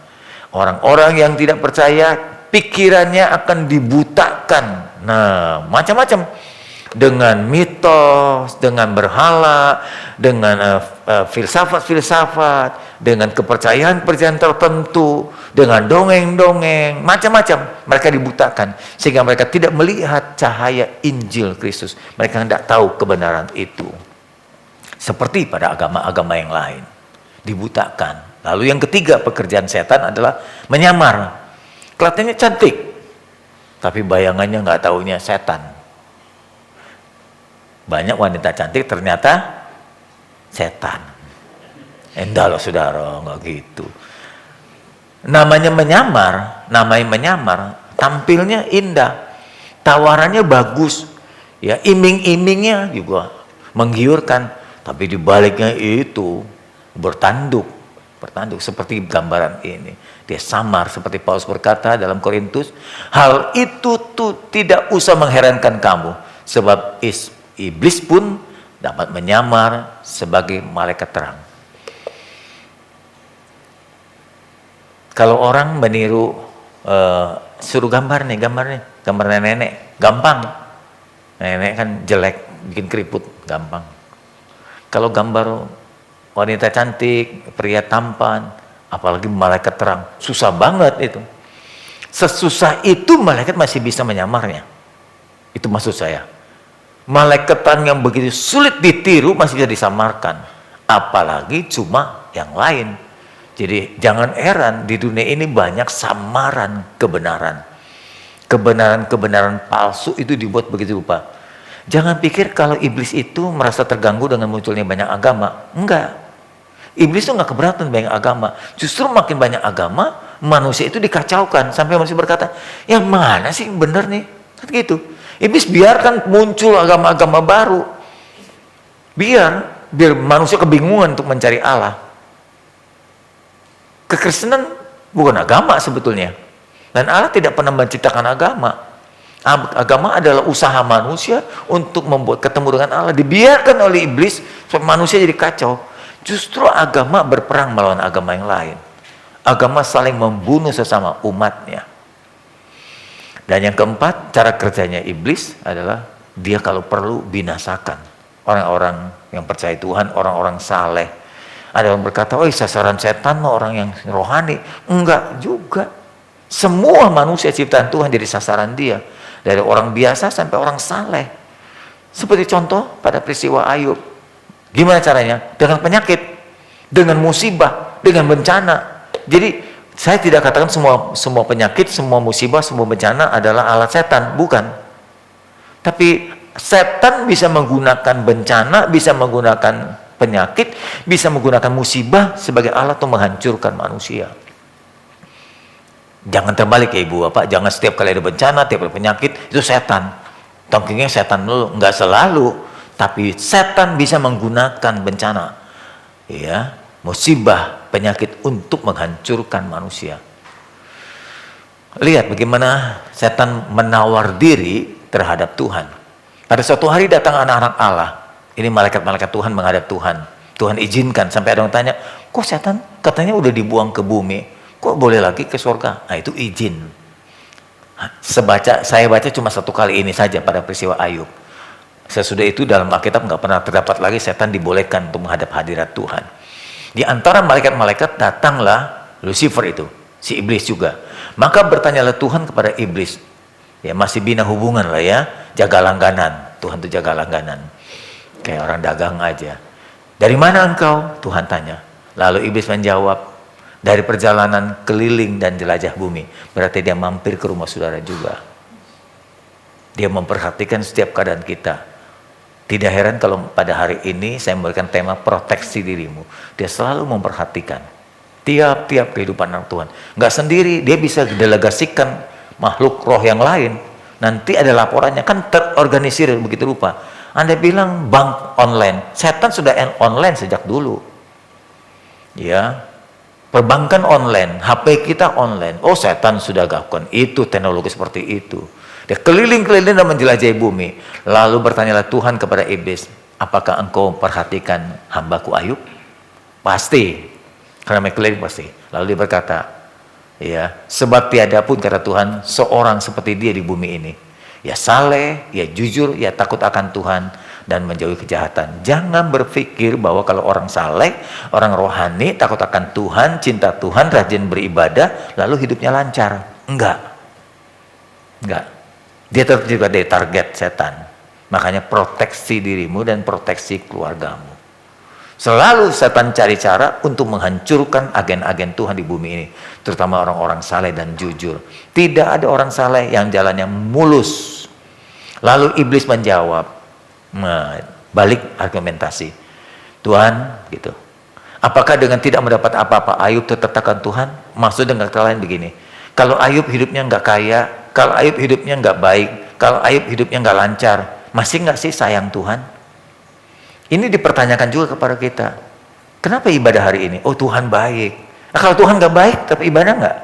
[SPEAKER 3] Orang-orang yang tidak percaya, pikirannya akan dibutakan. Nah, macam-macam. Dengan mitos, dengan berhala, dengan filsafat-filsafat, dengan kepercayaan-kepercayaan tertentu, dengan dongeng-dongeng, macam-macam. Mereka dibutakan, sehingga mereka tidak melihat cahaya Injil Kristus. Mereka tidak tahu kebenaran itu. Seperti pada agama-agama yang lain. Dibutakan. Lalu yang ketiga pekerjaan setan adalah menyamar. Kelihatannya cantik, tapi bayangannya nggak taunya setan. Banyak wanita cantik ternyata setan. Endah loh saudara, nggak gitu. namanya menyamar, tampilnya indah, tawarannya bagus, ya iming-imingnya juga menggiurkan, tapi di baliknya itu bertanduk seperti gambaran ini. Dia samar seperti Paulus berkata dalam Korintus, hal itu tuh tidak usah mengherankan kamu, sebab iblis pun dapat menyamar sebagai malaikat terang. Kalau orang meniru, suruh gambar nenek, gampang. Nenek kan jelek, bikin keriput, gampang. Kalau gambar wanita cantik, pria tampan, apalagi malaikat terang, susah banget itu. Sesusah itu malaikat masih bisa menyamarnya. Itu maksud saya. Malaikat terang yang begitu sulit ditiru masih bisa disamarkan. Apalagi cuma yang lain. Jadi jangan heran di dunia ini banyak samaran kebenaran. Kebenaran palsu itu dibuat begitu rupa. Jangan pikir kalau iblis itu merasa terganggu dengan munculnya banyak agama. Enggak. Iblis itu nggak keberatan banyak agama. Justru makin banyak agama, manusia itu dikacaukan. Sampai manusia berkata, yang mana sih yang benar nih? Kan gitu. Iblis biarkan muncul agama-agama baru. Biar manusia kebingungan untuk mencari Allah. Kekristenan bukan agama sebetulnya. Dan Allah tidak pernah menciptakan agama. Agama adalah usaha manusia untuk membuat ketemu dengan Allah. Dibiarkan oleh iblis supaya manusia jadi kacau. Justru agama berperang melawan agama yang lain. Agama saling membunuh sesama umatnya. Dan yang keempat, cara kerjanya iblis adalah dia kalau perlu binasakan orang-orang yang percaya Tuhan, orang-orang saleh. Ada yang berkata, oh sasaran setan mah orang yang rohani. Enggak juga. Semua manusia ciptaan Tuhan jadi sasaran dia. Dari orang biasa sampai orang saleh. Seperti contoh pada peristiwa Ayub. Gimana caranya? Dengan penyakit, dengan musibah, dengan bencana. Jadi saya tidak katakan semua penyakit, semua musibah, semua bencana adalah alat setan. Bukan. Tapi setan bisa menggunakan bencana, bisa menggunakan penyakit, bisa menggunakan musibah sebagai alat untuk menghancurkan manusia. Jangan terbalik ya ibu bapak, jangan setiap kali ada bencana, setiap kali penyakit itu setan. Tongkingnya setan dulu, nggak selalu, tapi setan bisa menggunakan bencana, ya, musibah, penyakit untuk menghancurkan manusia. Lihat bagaimana setan menawar diri terhadap Tuhan. Pada suatu hari datang anak-anak Allah. Ini malaikat-malaikat Tuhan menghadap Tuhan. Tuhan izinkan. Sampai ada yang tanya, kok setan katanya udah dibuang ke bumi, kok boleh lagi ke surga? Nah itu izin. Saya baca cuma satu kali ini saja pada peristiwa Ayub. Sesudah itu dalam Alkitab nggak pernah terdapat lagi setan dibolehkan untuk menghadap hadirat Tuhan. Di antara malaikat-malaikat datanglah Lucifer itu, si iblis juga. Maka bertanyalah Tuhan kepada iblis. Ya masih bina hubungan lah ya, jaga langganan. Tuhan itu jaga langganan. Kayak orang dagang aja. Dari mana engkau? Tuhan tanya. Lalu iblis menjawab, dari perjalanan keliling dan jelajah bumi. Berarti dia mampir ke rumah saudara juga. Dia memperhatikan setiap keadaan kita. Tidak heran kalau pada hari ini saya memberikan tema proteksi dirimu. Dia selalu memperhatikan tiap-tiap kehidupan anak Tuhan. Nggak sendiri, dia bisa delegasikan makhluk roh yang lain. Nanti ada laporannya, kan terorganisir begitu rupa. Anda bilang bank online, setan sudah online sejak dulu. Ya, perbankan online, HP kita online. Oh, setan sudah lakukan itu, teknologi seperti itu. Dia keliling-keliling dan menjelajahi bumi. Lalu bertanyalah Tuhan kepada iblis, apakah engkau perhatikan hambaku Ayub? Pasti, karena keliling pasti. Lalu dia berkata, ya, sebab tiada pun kata Tuhan seorang seperti dia di bumi ini. Ya saleh, ya jujur, ya takut akan Tuhan dan menjauhi kejahatan. Jangan berpikir bahwa kalau orang saleh, orang rohani, takut akan Tuhan, cinta Tuhan, rajin beribadah, lalu hidupnya lancar. Enggak. Dia terjebak dari target setan. Makanya proteksi dirimu dan proteksi keluargamu. Selalu setan cari cara untuk menghancurkan agen-agen Tuhan di bumi ini. Terutama orang-orang saleh dan jujur. Tidak ada orang saleh yang jalannya mulus. Lalu iblis menjawab, balik argumentasi. Tuhan, gitu. Apakah dengan tidak mendapat apa-apa Ayub tetap takkan Tuhan? Maksud dengan kata lain begini, kalau Ayub hidupnya nggak kaya, kalau Ayub hidupnya nggak baik, kalau Ayub hidupnya nggak lancar, masih nggak sih sayang Tuhan? Ini dipertanyakan juga kepada kita. Kenapa ibadah hari ini? Oh, Tuhan baik. Nah, kalau Tuhan nggak baik, tapi ibadah nggak?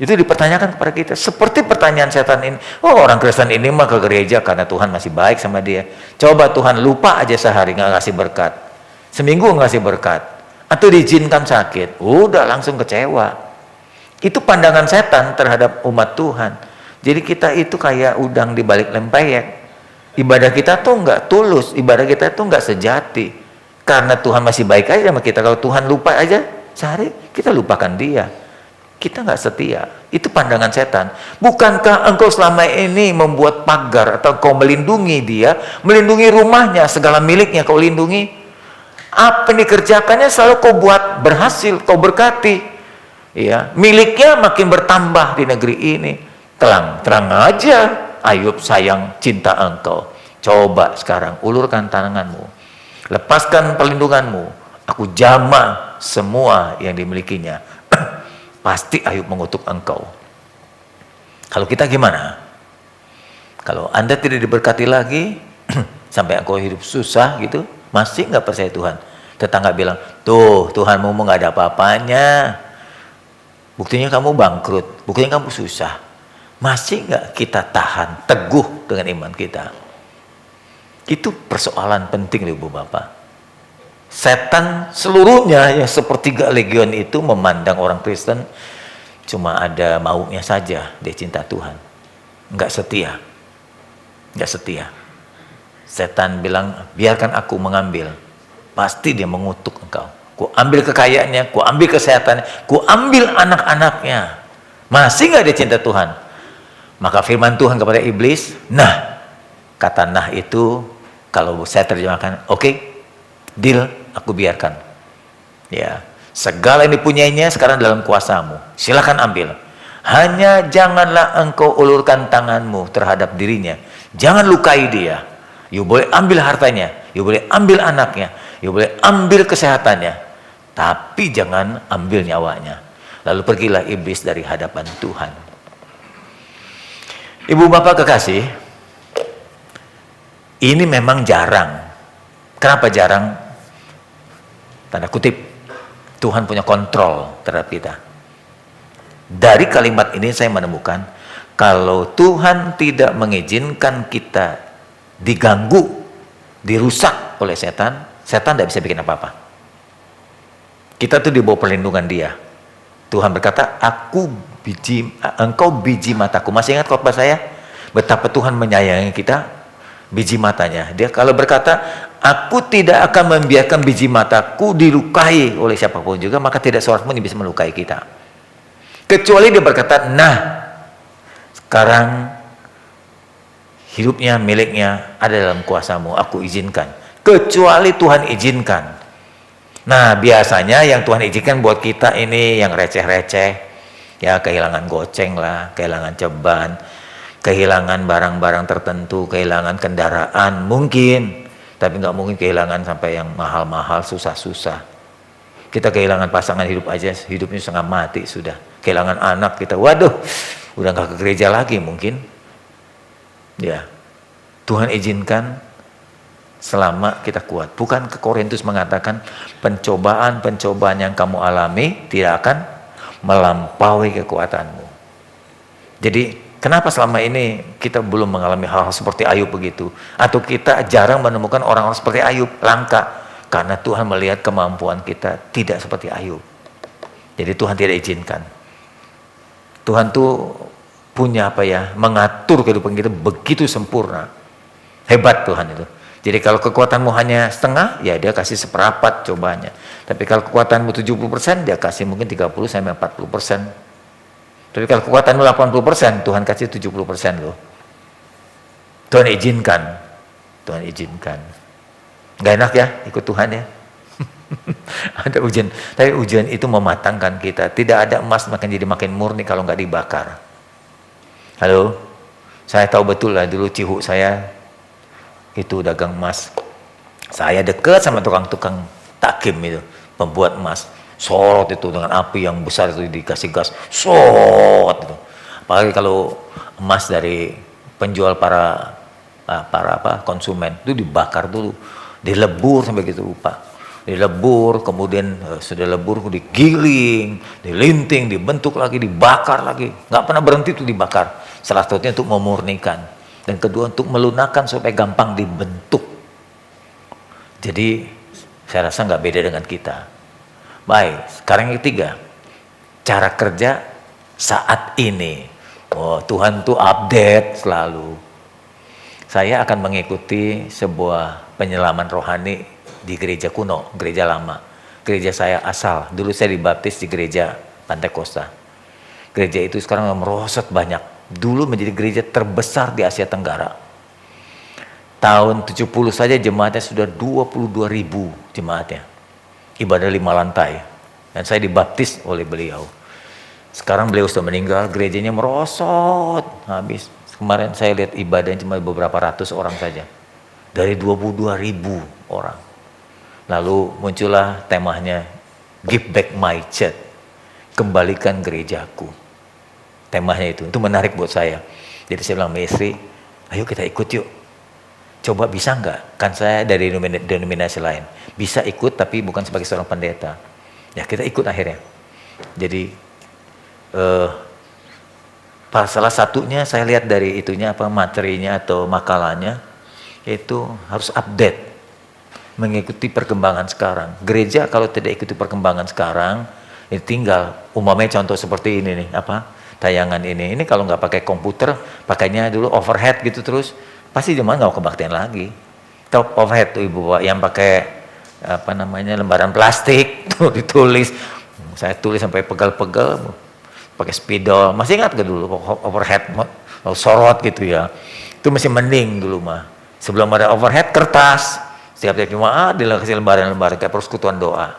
[SPEAKER 3] Itu dipertanyakan kepada kita. Seperti pertanyaan setan ini. Oh, orang Kristen ini mah ke gereja karena Tuhan masih baik sama dia. Coba Tuhan lupa aja sehari nggak kasih berkat. Seminggu nggak kasih berkat. Atau diizinkan sakit. Udah langsung kecewa. Itu pandangan setan terhadap umat Tuhan. Jadi kita itu kayak udang di balik lempeyek. Ibadah kita tuh nggak tulus. Ibadah kita tuh nggak sejati. Karena Tuhan masih baik aja sama kita. Kalau Tuhan lupa aja sehari, kita lupakan dia. Kita nggak setia. Itu pandangan setan. Bukankah engkau selama ini membuat pagar atau kau melindungi dia, melindungi rumahnya, segala miliknya kau lindungi? Apa yang dikerjakannya selalu kau buat berhasil, kau berkati. Ya, miliknya makin bertambah di negeri ini. Terang aja Ayub sayang cinta engkau. Coba sekarang ulurkan tanganmu, lepaskan perlindunganmu. Aku jamah semua yang dimilikinya. Pasti Ayub mengutuk engkau. Kalau kita gimana? Kalau Anda tidak diberkati lagi, sampai engkau hidup susah gitu, masih nggak percaya Tuhan? Tetangga bilang, tuh Tuhanmu nggak ada apa-apanya. Buktinya kamu bangkrut, buktinya kamu susah. Masih nggak kita tahan teguh dengan iman kita? Itu persoalan penting, Ibu Bapak. Setan seluruhnya yang sepertiga legion itu memandang orang Kristen cuma ada maunya saja, dia cinta Tuhan, nggak setia, nggak setia. Setan bilang, biarkan aku mengambil, pasti dia mengutuk engkau. Ku ambil kekayaannya, ku ambil kesehatannya, ku ambil anak-anaknya, masih nggak dia cinta Tuhan. Maka firman Tuhan kepada iblis, nah, kata nah itu kalau saya terjemahkan, oke, deal, aku biarkan. Ya, segala yang dipunyainya sekarang dalam kuasamu. Silakan ambil. Hanya janganlah engkau ulurkan tanganmu terhadap dirinya. Jangan lukai dia. You boleh ambil hartanya, you boleh ambil anaknya, you boleh ambil kesehatannya, tapi jangan ambil nyawanya. Lalu pergilah iblis dari hadapan Tuhan. Ibu bapak kekasih, ini memang jarang. Kenapa jarang? Tanda kutip, Tuhan punya kontrol terhadap kita. Dari kalimat ini saya menemukan, kalau Tuhan tidak mengizinkan kita diganggu, dirusak oleh setan, setan tidak bisa bikin apa-apa. Kita tuh di bawah perlindungan dia. Tuhan berkata, engkau biji mataku. Masih ingat khotbah saya? Betapa Tuhan menyayangi kita, biji matanya. Dia kalau berkata, aku tidak akan membiarkan biji mataku dilukai oleh siapapun juga, maka tidak seorang pun yang bisa melukai kita. Kecuali dia berkata, nah, sekarang hidupnya, miliknya ada dalam kuasamu, aku izinkan. Kecuali Tuhan izinkan. Nah, biasanya yang Tuhan izinkan buat kita ini yang receh-receh. Ya, kehilangan goceng lah, kehilangan ceban, kehilangan barang-barang tertentu, kehilangan kendaraan, mungkin. Tapi nggak mungkin kehilangan sampai yang mahal-mahal, susah-susah. Kita kehilangan pasangan hidup aja, hidupnya setengah mati sudah. Kehilangan anak kita, waduh, udah nggak ke gereja lagi mungkin. Ya, Tuhan izinkan selama kita kuat. Bukan ke Korintus mengatakan pencobaan-pencobaan yang kamu alami tidak akan melampaui kekuatanmu. Jadi kenapa selama ini kita belum mengalami hal-hal seperti Ayub begitu? Atau kita jarang menemukan orang-orang seperti Ayub, langka. Karena Tuhan melihat kemampuan kita tidak seperti Ayub. Jadi Tuhan tidak izinkan. Tuhan tuh punya mengatur kehidupan kita begitu sempurna. Hebat Tuhan itu. Jadi kalau kekuatanmu hanya setengah, ya dia kasih seperempat cobanya. Tapi kalau kekuatanmu 70%, dia kasih mungkin 30-40%. Tapi kalau kekuatanmu 80%, Tuhan kasih 70% loh. Tuhan izinkan. Tuhan izinkan. Gak enak ya ikut Tuhan ya. Ada ujian. Tapi ujian itu mematangkan kita. Tidak ada emas jadi makin murni kalau nggak dibakar. Halo? Saya tahu betul lah dulu cihu saya itu dagang emas. Saya dekat sama tukang-tukang takim itu, pembuat emas. Sorot itu dengan api yang besar itu dikasih gas, sorot itu. Apalagi kalau emas dari penjual para konsumen itu dibakar dulu, dilebur sampai gitu rupa. Dilebur, kemudian sudah lebur digiling, dilinting, dibentuk lagi, dibakar lagi. Nggak pernah berhenti itu dibakar. Salah satunya untuk memurnikan. Dan kedua untuk melunakkan supaya gampang dibentuk. Jadi saya rasa nggak beda dengan kita. Baik, sekarang yang ketiga, cara kerja saat ini. Oh, Tuhan tuh update selalu. Saya akan mengikuti sebuah penyelaman rohani di gereja kuno, gereja lama. Gereja saya asal, dulu saya dibaptis di gereja Pantai Costa. Gereja itu sekarang merosot banyak. Dulu menjadi gereja terbesar di Asia Tenggara. Tahun 70 saja jemaatnya sudah 22.000 jemaatnya. Ibadah 5 lantai. Dan saya dibaptis oleh beliau. Sekarang beliau sudah meninggal, gerejanya merosot habis. Kemarin saya lihat ibadahnya cuma beberapa ratus orang saja. Dari 22.000 orang. Lalu muncullah temanya Give Back My Church. Kembalikan gerejaku. Temanya itu menarik buat saya. Jadi saya bilang sama istri, ayo kita ikut yuk. Coba bisa nggak? Kan saya dari denominasi lain. Bisa ikut tapi bukan sebagai seorang pendeta. Ya kita ikut akhirnya. Jadi salah satunya saya lihat dari itunya materinya atau makalahnya itu harus update mengikuti perkembangan sekarang. Gereja kalau tidak ikuti perkembangan sekarang, ini tinggal umpamanya contoh seperti ini nih tayangan ini kalau nggak pakai komputer, pakainya dulu overhead gitu terus. Pasti jemaat nggak mau kebaktian lagi. Top overhead tuh ibu yang pakai lembaran plastik tuh ditulis. Saya tulis sampai pegal-pegal, pakai spidol. Masih ingat gak dulu overhead sorot gitu ya? Itu masih mending dulu mah. Sebelum ada overhead kertas. Setiap jemaat dikasih lembaran-lembaran kayak persekutuan doa.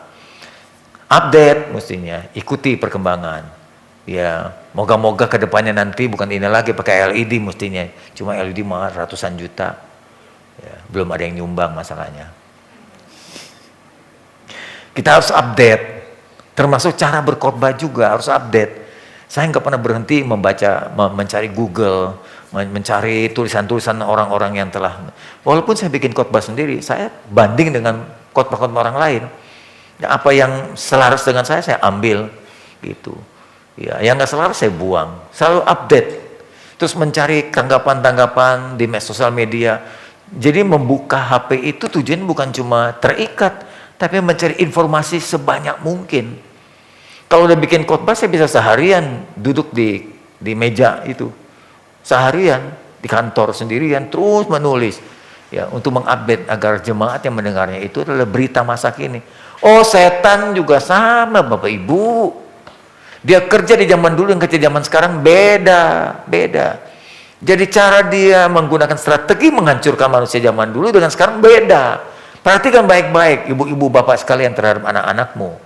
[SPEAKER 3] Update mestinya, ikuti perkembangan. Ya, moga-moga ke depannya nanti bukan ini lagi pakai LED mestinya. Cuma LED mah ratusan juta. Ya, belum ada yang nyumbang masalahnya. Kita harus update. Termasuk cara berkhotbah juga harus update. Saya nggak pernah berhenti mencari Google, mencari tulisan-tulisan orang-orang yang telah. Walaupun saya bikin khotbah sendiri, saya banding dengan khotbah-khotbah orang lain. Ya, apa yang selaras dengan saya ambil gitu. Ya, yang nggak selaras saya buang. Selalu update. Terus mencari tanggapan-tanggapan di sosial media. Jadi membuka HP itu tujuan bukan cuma terikat, tapi mencari informasi sebanyak mungkin. Kalau udah bikin khotbah saya bisa seharian duduk di meja itu. Seharian di kantor sendirian terus menulis. Ya, untuk mengupdate agar jemaat yang mendengarnya itu adalah berita masa kini. Oh, setan juga sama Bapak Ibu. Dia kerja di zaman dulu yang kerja zaman sekarang beda. Jadi cara dia menggunakan strategi menghancurkan manusia zaman dulu dengan sekarang beda. Perhatikan baik-baik ibu-ibu bapak sekalian terhadap anak-anakmu.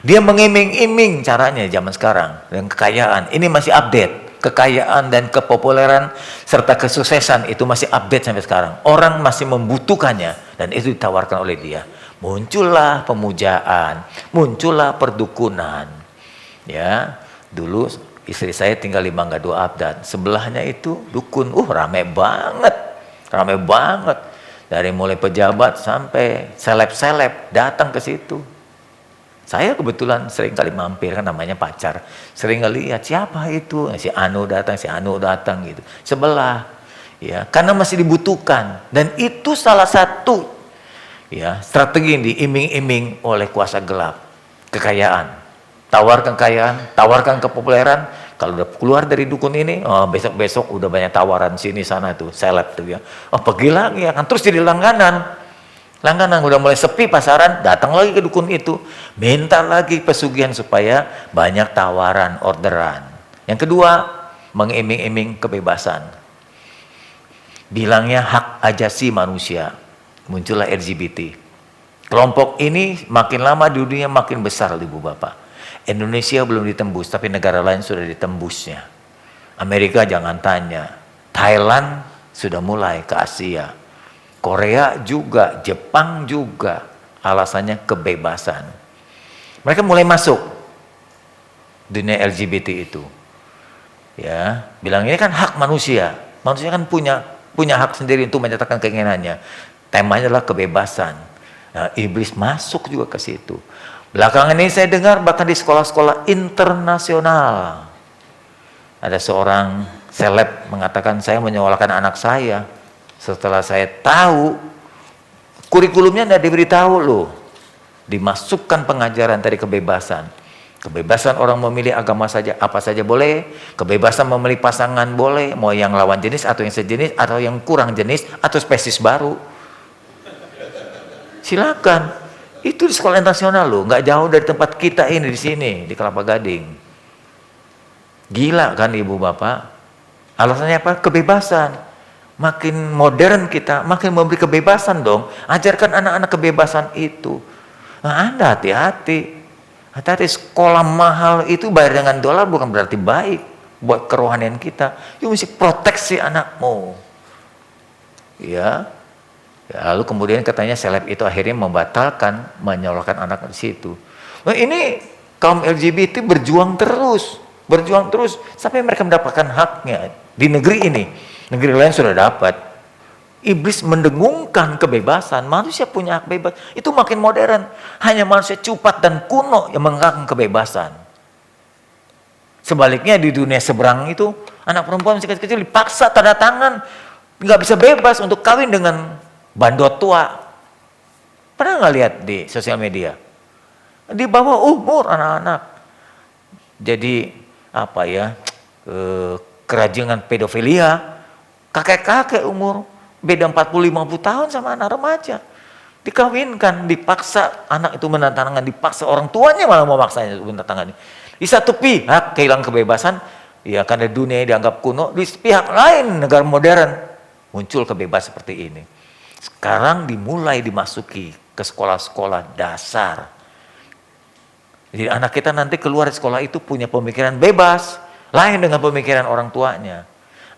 [SPEAKER 3] Dia mengiming-iming caranya zaman sekarang dengan kekayaan. Ini masih update. Kekayaan dan kepopuleran serta kesuksesan itu masih update sampai sekarang. Orang masih membutuhkannya dan itu ditawarkan oleh dia. Muncullah pemujaan, muncullah perdukunan. Ya, dulu istri saya tinggal di Mangga 2 Abdan. Sebelahnya itu dukun. Rame banget. Dari mulai pejabat sampai seleb-seleb datang ke situ. Saya kebetulan sering kali mampir, kan namanya pacar. Sering kali lihat siapa itu, si Anu datang gitu. Sebelah. Ya, karena masih dibutuhkan dan itu salah satu ya strategi yang diiming-iming oleh kuasa gelap. Kekayaan. Tawarkan kekayaan, tawarkan kepopuleran. Kalau udah keluar dari dukun ini, besok-besok udah banyak tawaran sini sana tuh, seleb tuh ya. Pergi lagi ya kan, terus jadi langganan udah mulai sepi pasaran, datang lagi ke dukun itu, minta lagi pesugihan supaya banyak tawaran, orderan. Yang kedua, mengiming-iming kebebasan. Bilangnya hak ajasi manusia. Muncullah LGBT. Kelompok ini makin lama di dunia makin besar, Ibu Bapak. Indonesia belum ditembus, tapi negara lain sudah ditembusnya. Amerika jangan tanya. Thailand sudah mulai ke Asia. Korea juga, Jepang juga, alasannya kebebasan. Mereka mulai masuk dunia LGBT itu. Ya, bilang ini kan hak manusia. Manusia kan punya hak sendiri untuk menyatakan keinginannya. Temanya adalah kebebasan. Nah, iblis masuk juga ke situ. Belakangan ini saya dengar bahkan di sekolah-sekolah internasional ada seorang seleb mengatakan, saya menyekolahkan anak saya setelah saya tahu kurikulumnya tidak diberitahu loh. Dimasukkan pengajaran dari kebebasan. Kebebasan orang memilih agama saja, apa saja boleh. Kebebasan memilih pasangan boleh, mau yang lawan jenis atau yang sejenis atau yang kurang jenis atau spesies baru. Silakan. Itu di sekolah internasional loh, nggak jauh dari tempat kita ini di sini di Kelapa Gading. Gila kan ibu bapak? Alasannya apa? Kebebasan. Makin modern kita, makin memberi kebebasan dong. Ajarkan anak-anak kebebasan itu. Nah, Anda hati-hati. Hati-hati, sekolah mahal itu bayar dengan dolar bukan berarti baik buat kerohanian kita. You mesti proteksi anakmu. Ya. Lalu kemudian katanya seleb itu akhirnya membatalkan menyekolahkan anak di situ. Nah, ini kaum LGBT berjuang terus sampai mereka mendapatkan haknya di negeri ini. Negeri lain sudah dapat. Iblis mendengungkan kebebasan. Manusia punya hak bebas. Itu makin modern. Hanya manusia cupat dan kuno yang mengangkat kebebasan. Sebaliknya di dunia seberang itu, anak perempuan masih kecil-kecil dipaksa tanda tangan. Nggak bisa bebas untuk kawin dengan bandot tua. Pernah nggak lihat di sosial media? Di bawah umur anak-anak. Jadi apa ya, kerajingan pedofilia. Kakek-kakek umur beda 40-50 tahun sama anak remaja. Dikawinkan, dipaksa, anak itu menantangan, dipaksa orang tuanya malah mau maksanya menantangan. Di satu pihak kehilangan kebebasan, ya karena dunia dianggap kuno, di pihak lain negara modern muncul kebebasan seperti ini. Sekarang dimulai dimasuki ke sekolah-sekolah dasar. Jadi anak kita nanti keluar dari sekolah itu punya pemikiran bebas, lain dengan pemikiran orang tuanya.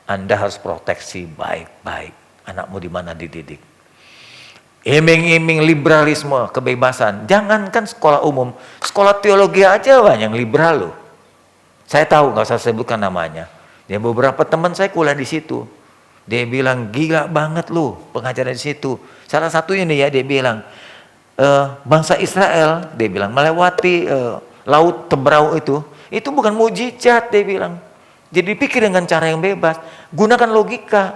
[SPEAKER 3] Anda harus proteksi baik-baik anakmu di mana dididik. Iming-iming liberalisme, kebebasan. Jangankan sekolah umum, sekolah teologi aja banyak yang liberal loh. Saya tahu, nggak usah sebutkan namanya. Ya, beberapa teman saya kuliah di situ. Dia bilang, gila banget loh pengajaran di situ. Salah satunya nih ya, dia bilang, bangsa Israel, dia bilang, melewati laut Tebrau itu bukan mujizat, dia bilang. Jadi pikir dengan cara yang bebas, gunakan logika.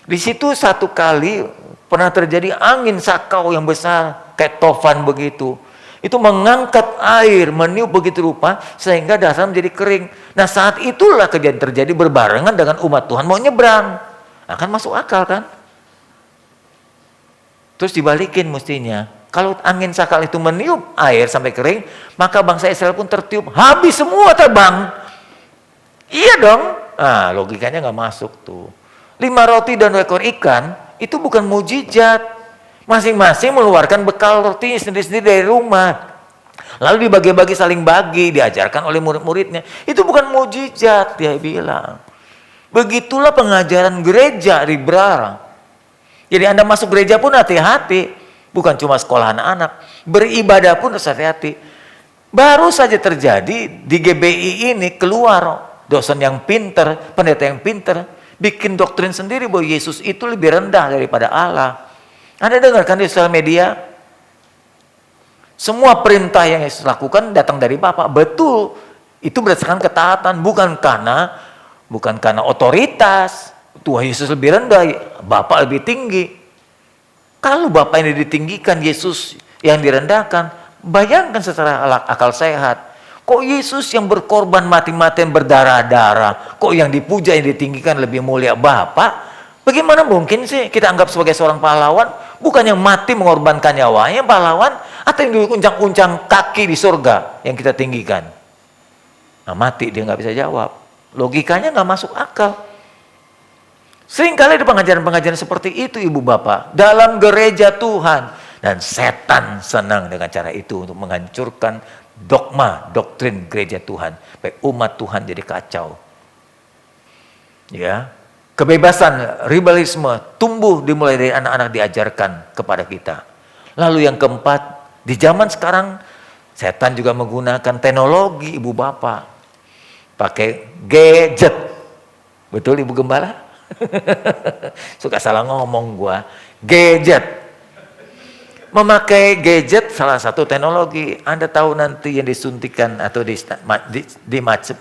[SPEAKER 3] Di situ satu kali pernah terjadi angin sakau yang besar, kayak tofan begitu. Itu mengangkat air, meniup begitu rupa, sehingga dasar menjadi kering. Nah saat itulah kejadian terjadi berbarengan dengan umat Tuhan mau nyebrang. Akan masuk akal kan? Terus dibalikin mestinya. Kalau angin sakal itu meniup air sampai kering, maka bangsa Israel pun tertiup, habis semua terbang. Iya dong. Nah, logikanya nggak masuk tuh. 5 roti dan 2 ekor ikan itu bukan mujizat. Masing-masing mengeluarkan bekal roti sendiri-sendiri dari rumah. Lalu dibagi-bagi, saling bagi, diajarkan oleh murid-muridnya. Itu bukan mujizat, dia bilang. Begitulah pengajaran gereja liberal. Jadi Anda masuk gereja pun hati-hati. Bukan cuma sekolah anak-anak. Beribadah pun harus hati-hati. Baru saja terjadi di GBI ini keluar dosen yang pinter, pendeta yang pinter, bikin doktrin sendiri bahwa Yesus itu lebih rendah daripada Allah. Anda dengarkan di sosial media, semua perintah yang Yesus lakukan datang dari Bapa. Betul, itu berdasarkan ketaatan, bukan karena otoritas. Tuhan Yesus lebih rendah, Bapa lebih tinggi. Kalau Bapa ini ditinggikan, Yesus yang direndahkan, bayangkan secara akal sehat. Kok Yesus yang berkorban mati-matian berdarah-darah, kok yang dipuja, yang ditinggikan lebih mulia Bapa? Bagaimana mungkin sih kita anggap sebagai seorang pahlawan? Bukan yang mati mengorbankan nyawanya pahlawan, atau yang diuncang-uncang kaki di surga yang kita tinggikan? Nah mati dia nggak bisa jawab. Logikanya nggak masuk akal. Seringkali ada pengajaran-pengajaran seperti itu ibu bapak dalam gereja Tuhan. Dan setan senang dengan cara itu untuk menghancurkan dogma, doktrin gereja Tuhan. Baik umat Tuhan jadi kacau. Ya, kebebasan, liberalisme tumbuh dimulai dari anak-anak diajarkan kepada kita. Lalu yang keempat, Di zaman sekarang, setan juga menggunakan teknologi ibu bapak. Pakai gadget. Betul Ibu Gembala? Suka salah ngomong gua. Gadget. Memakai gadget salah satu teknologi. Anda tahu nanti yang disuntikan atau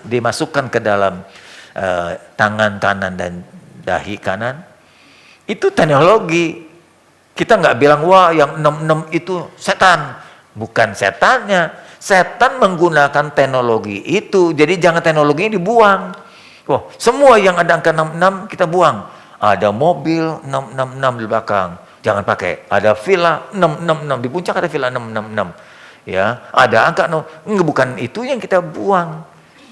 [SPEAKER 3] dimasukkan ke dalam tangan kanan dan dahi kanan. Itu teknologi. Kita nggak bilang, wah yang 66 itu setan. Bukan setannya. Setan menggunakan teknologi itu. Jadi jangan teknologi ini dibuang. Oh, semua yang ada angka 66 kita buang. Ada mobil 666 di belakang. Jangan pakai. Ada villa 666. Di puncak ada villa 666. Ya, ada angka bukan itu yang kita buang.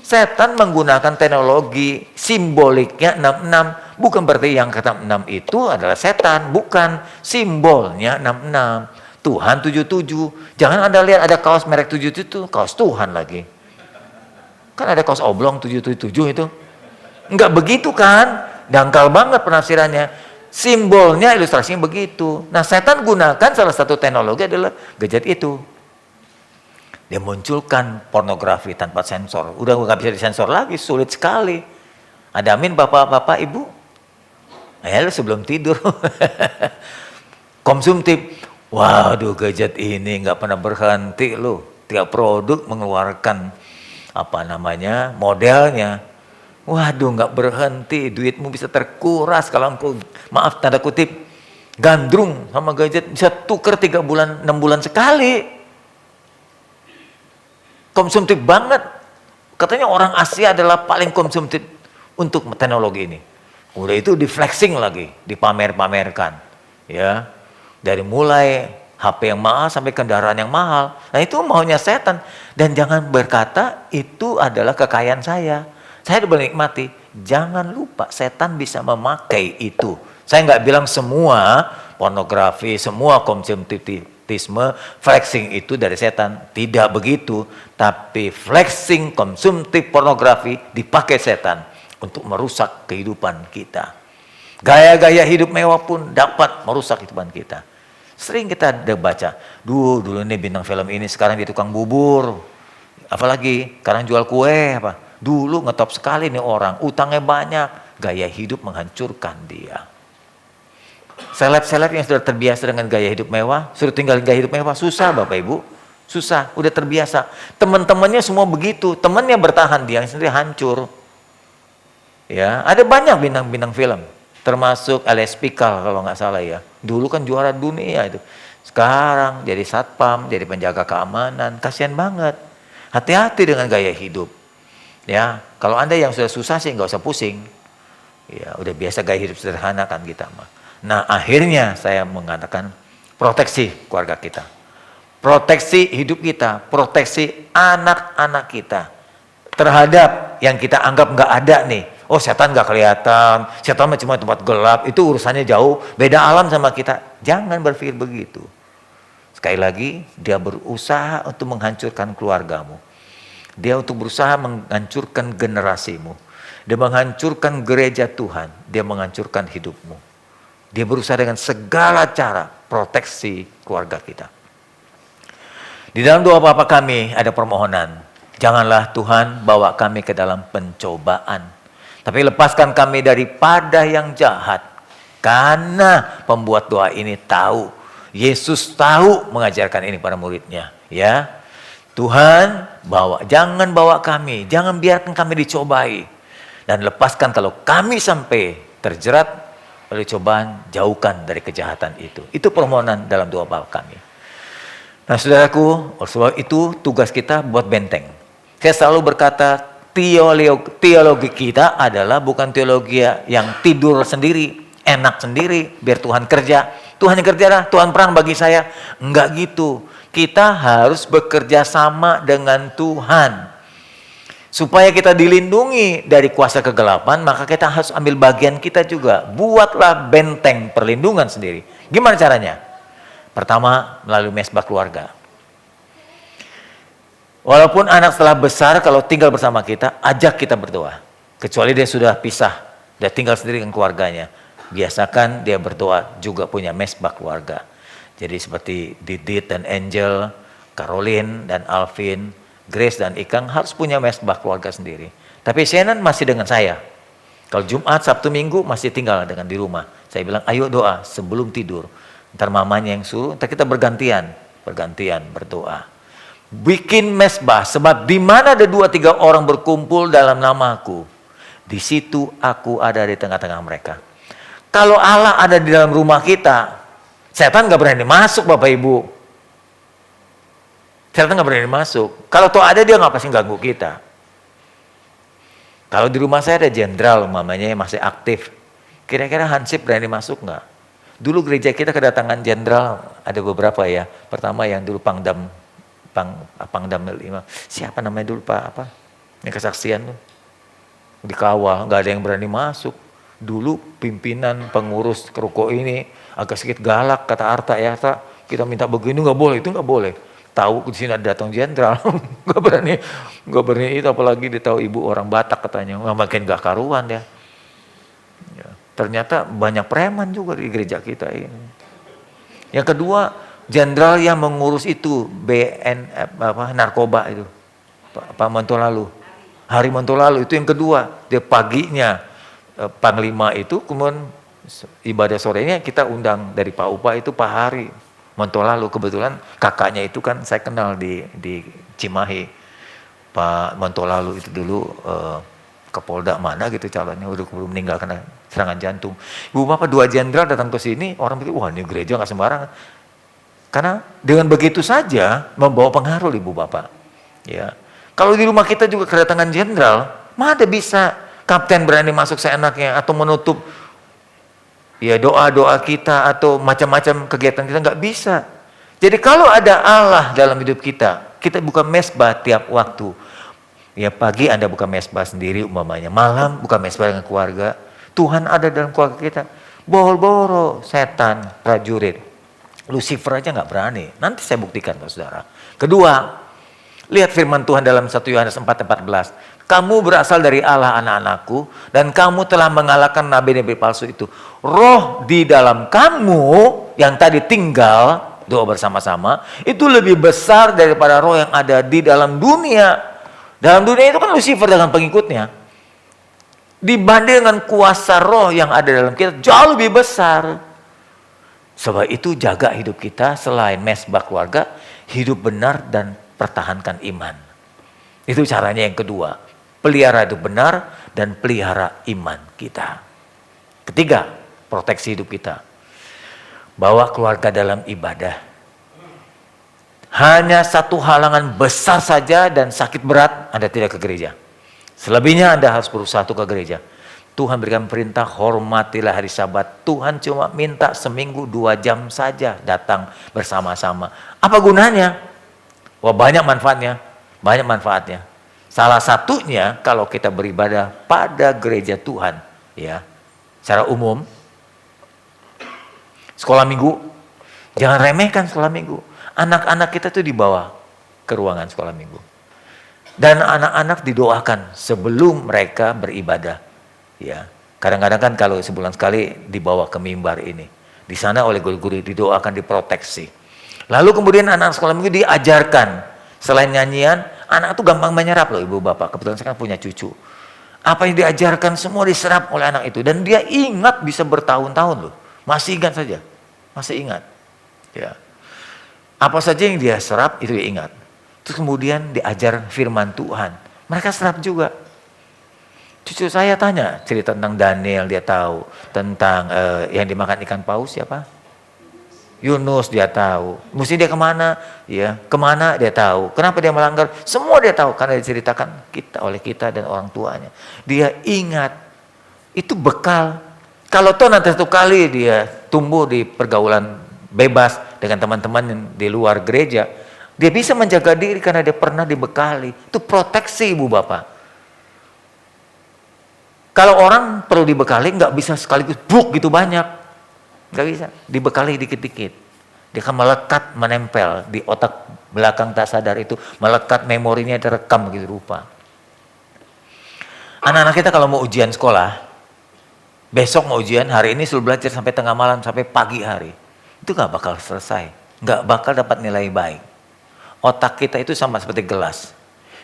[SPEAKER 3] Setan menggunakan teknologi simboliknya 66. Bukan berarti yang kata 6 itu adalah setan. Bukan. Simbolnya 66. Tuhan 77. Jangan Anda lihat ada kaos merek 77 itu. Kaos Tuhan lagi. Kan ada kaos oblong 777 itu. Enggak begitu kan? Dangkal banget penafsirannya. Simbolnya, ilustrasinya begitu. Nah, setan gunakan salah satu teknologi adalah gadget itu. Dia munculkan pornografi tanpa sensor. Udah nggak bisa disensor lagi, sulit sekali. Ada amin bapak-bapak ibu? Ayo sebelum tidur. Konsumtif. Waduh, gadget ini nggak pernah berhenti loh. Tiap produk mengeluarkan modelnya. Waduh, nggak berhenti, duitmu bisa terkuras kalau engkau, maaf tanda kutip, gandrung sama gadget, bisa tuker 3 bulan, 6 bulan sekali. Konsumtif banget. Katanya orang Asia adalah paling konsumtif untuk teknologi ini. Udah itu di flexing lagi, dipamer-pamerkan. Ya, dari mulai HP yang mahal sampai kendaraan yang mahal. Nah itu maunya setan. Dan jangan berkata itu adalah kekayaan saya. Saya menikmati, jangan lupa setan bisa memakai itu. Saya nggak bilang semua pornografi, semua konsumtivisme, flexing itu dari setan. Tidak begitu. Tapi flexing, konsumtif pornografi dipakai setan untuk merusak kehidupan kita. Gaya-gaya hidup mewah pun dapat merusak kehidupan kita. Sering kita baca, dulu ini bintang film ini, sekarang di tukang bubur. Apalagi, sekarang jual kue apa. Dulu ngetop sekali nih orang, utangnya banyak, gaya hidup menghancurkan dia. Seleb-seleb yang sudah terbiasa dengan gaya hidup mewah, suruh tinggal gaya hidup mewah, susah Bapak Ibu, susah, udah terbiasa. Teman-temannya semua begitu, temannya bertahan, dia sendiri hancur. Ya, ada banyak bintang-bintang film, termasuk Alex Pikal kalau nggak salah ya. Dulu kan juara dunia itu, sekarang jadi satpam, jadi penjaga keamanan, kasihan banget. Hati-hati dengan gaya hidup. Ya, kalau Anda yang sudah susah sih nggak usah pusing. Ya, udah biasa gaya hidup sederhana kan kita mah. Nah, akhirnya saya mengatakan proteksi keluarga kita. Proteksi hidup kita, proteksi anak-anak kita terhadap yang kita anggap nggak ada nih. Oh, setan nggak kelihatan, setan cuma tempat gelap, itu urusannya jauh, beda alam sama kita. Jangan berpikir begitu. Sekali lagi, dia berusaha untuk menghancurkan keluargamu. Dia untuk berusaha menghancurkan generasimu. Dia menghancurkan gereja Tuhan. Dia menghancurkan hidupmu. Dia berusaha dengan segala cara proteksi keluarga kita. Di dalam doa Bapa kami ada permohonan. Janganlah Tuhan bawa kami ke dalam pencobaan. Tapi lepaskan kami daripada yang jahat. Karena pembuat doa ini tahu. Yesus tahu mengajarkan ini pada muridnya. Ya. Tuhan, jangan bawa kami, jangan biarkan kami dicobai. Dan lepaskan kalau kami sampai terjerat oleh cobaan, jauhkan dari kejahatan itu. Itu permohonan dalam doa Bapa kami. Nah saudaraku, oleh sebab itu tugas kita buat benteng. Saya selalu berkata, teologi kita adalah bukan teologi yang tidur sendiri, enak sendiri, biar Tuhan kerja. Tuhan yang kerja lah, Tuhan perang bagi saya. Enggak gitu. Kita harus bekerja sama dengan Tuhan. Supaya kita dilindungi dari kuasa kegelapan, maka kita harus ambil bagian kita juga. Buatlah benteng perlindungan sendiri. Gimana caranya? Pertama, melalui mesbah keluarga. Walaupun anak setelah besar, kalau tinggal bersama kita, ajak kita berdoa. Kecuali dia sudah pisah, dia tinggal sendiri dengan keluarganya. Biasakan dia berdoa juga punya mesbah keluarga. Jadi seperti Didit dan Angel, Caroline dan Alvin, Grace dan Ikang harus punya mesbah keluarga sendiri. Tapi Shannon masih dengan saya. Kalau Jumat, Sabtu, Minggu masih tinggal dengan di rumah. Saya bilang, ayo doa sebelum tidur. Ntar mamanya yang suruh, ntar kita bergantian berdoa. Bikin mesbah, sebab di mana ada 2-3 orang berkumpul dalam namaku, di situ aku ada di tengah-tengah mereka. Kalau Allah ada di dalam rumah kita, setan nggak berani masuk, Bapak Ibu. Setan nggak berani masuk. Kalau tuh ada, dia nggak pasti ganggu kita. Kalau di rumah saya ada jenderal, mamanya yang masih aktif. Kira-kira Hansip berani masuk nggak? Dulu gereja kita kedatangan jenderal, ada beberapa ya. Pertama yang dulu Pangdam 5. Siapa namanya dulu Pak? Apa? Yang kesaksian tuh. Dikawal, nggak ada yang berani masuk. Dulu pimpinan pengurus keruko ini agak sedikit galak, kata Arta ya, kita minta begini nggak boleh, itu nggak boleh. Tahu di sini ada datang jenderal, nggak berani itu, apalagi dia tahu ibu orang Batak katanya, makin gak karuan ya. Ternyata banyak preman juga di gereja kita ini. Yang kedua, jenderal yang mengurus itu narkoba itu, Pak Montolalu, Hari Montolalu itu yang kedua. Dia paginya Panglima itu, kemudian ibadah sorenya kita undang dari Pak Upa itu Pak Hari Montolalu. Kebetulan kakaknya itu kan saya kenal di Cimahi. Pak Montolalu itu dulu Kapolda mana gitu calonnya, udah belum meninggal karena serangan jantung. Ibu Bapak 2 jenderal datang ke sini, orang pikir wah ini gereja nggak sembarangan. Karena dengan begitu saja membawa pengaruh Ibu Bapak. Ya. Kalau di rumah kita juga kedatangan jenderal, mana bisa kapten berani masuk seenaknya atau menutup ya doa-doa kita atau macam-macam kegiatan kita, nggak bisa. Jadi kalau ada Allah dalam hidup kita, kita buka mesbah tiap waktu. Ya pagi Anda buka mesbah sendiri umpamanya, malam buka mesbah dengan keluarga. Tuhan ada dalam keluarga kita. Boro-boro setan prajurit, Lucifer aja nggak berani. Nanti saya buktikan saudara. Kedua, lihat firman Tuhan dalam 1 Yohanes 4:14. Kamu berasal dari Allah anak-anakku, dan kamu telah mengalahkan nabi-nabi palsu itu. Roh di dalam kamu yang tadi tinggal, doa bersama-sama, itu lebih besar daripada roh yang ada di dalam dunia. Dalam dunia itu kan Lucifer dengan pengikutnya. Dibanding dengan kuasa roh yang ada dalam kita, jauh lebih besar. Sebab itu jaga hidup kita selain mesbah keluarga, hidup benar dan pertahankan iman. Itu caranya yang kedua. Pelihara hidup benar dan pelihara iman kita. Ketiga, proteksi hidup kita. Bawa keluarga dalam ibadah. Hanya satu halangan besar saja dan sakit berat, Anda tidak ke gereja. Selebihnya Anda harus berusaha untuk ke gereja. Tuhan berikan perintah, hormatilah hari Sabat. Tuhan cuma minta seminggu 2 jam saja datang bersama-sama. Apa gunanya? Wah, banyak manfaatnya. Salah satunya kalau kita beribadah pada gereja Tuhan, ya, secara umum, sekolah minggu, jangan remehkan sekolah minggu. Anak-anak kita tuh dibawa ke ruangan sekolah minggu. Dan anak-anak didoakan sebelum mereka beribadah. Ya, kadang-kadang kan kalau sebulan sekali dibawa ke mimbar ini. Di sana oleh guru-guru didoakan, diproteksi. Lalu kemudian anak sekolah minggu diajarkan. Selain nyanyian, anak itu gampang menyerap loh Ibu Bapak. Kebetulan saya kan punya cucu. Apa yang diajarkan semua diserap oleh anak itu. Dan dia ingat bisa bertahun-tahun loh. Masih ingat saja. Masih ingat. Ya. Apa saja yang dia serap itu dia ingat. Terus kemudian diajar firman Tuhan. Mereka serap juga. Cucu saya tanya cerita tentang Daniel, dia tahu. Tentang yang dimakan ikan paus siapa? Yunus dia tahu. Mesti dia kemana? Ya, kemana dia tahu. Kenapa dia melanggar? Semua dia tahu karena diceritakan oleh kita dan orang tuanya. Dia ingat. Itu bekal. Kalau toh nanti satu kali dia tumbuh di pergaulan bebas dengan teman-teman yang di luar gereja, dia bisa menjaga diri karena dia pernah dibekali. Itu proteksi Ibu Bapak. Kalau orang perlu dibekali, nggak bisa sekaligus buk gitu banyak. Nggak bisa, dibekali dikit-dikit. Dia akan melekat, menempel di otak belakang tak sadar itu, melekat memorinya terekam gitu rupa. Anak-anak kita kalau mau ujian sekolah, besok mau ujian, hari ini suruh belajar sampai tengah malam, sampai pagi hari. Itu nggak bakal selesai, nggak bakal dapat nilai baik. Otak kita itu sama seperti gelas.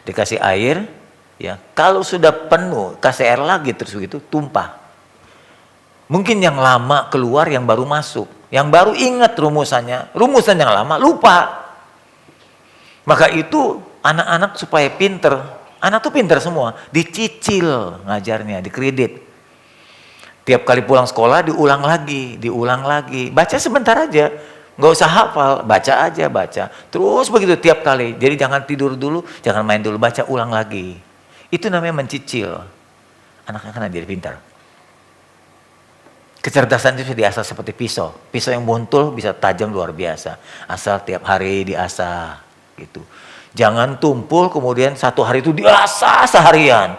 [SPEAKER 3] Dikasih air, ya. Kalau sudah penuh, kasih air lagi terus begitu, tumpah. Mungkin yang lama keluar, yang baru masuk. Yang baru ingat rumusannya. Rumusan yang lama lupa. Maka itu anak-anak supaya pinter. Anak tuh pinter semua. Dicicil ngajarnya, dikredit. Tiap kali pulang sekolah diulang lagi. Baca sebentar aja. Nggak usah hafal, baca aja, baca. Terus begitu tiap kali. Jadi jangan tidur dulu, jangan main dulu, baca ulang lagi. Itu namanya mencicil. Anak-anak akan jadi pintar. Kecerdasan itu diasah seperti pisau. Pisau yang buntul bisa tajam luar biasa. Asal tiap hari diasah. Gitu. Jangan tumpul kemudian satu hari itu diasah seharian.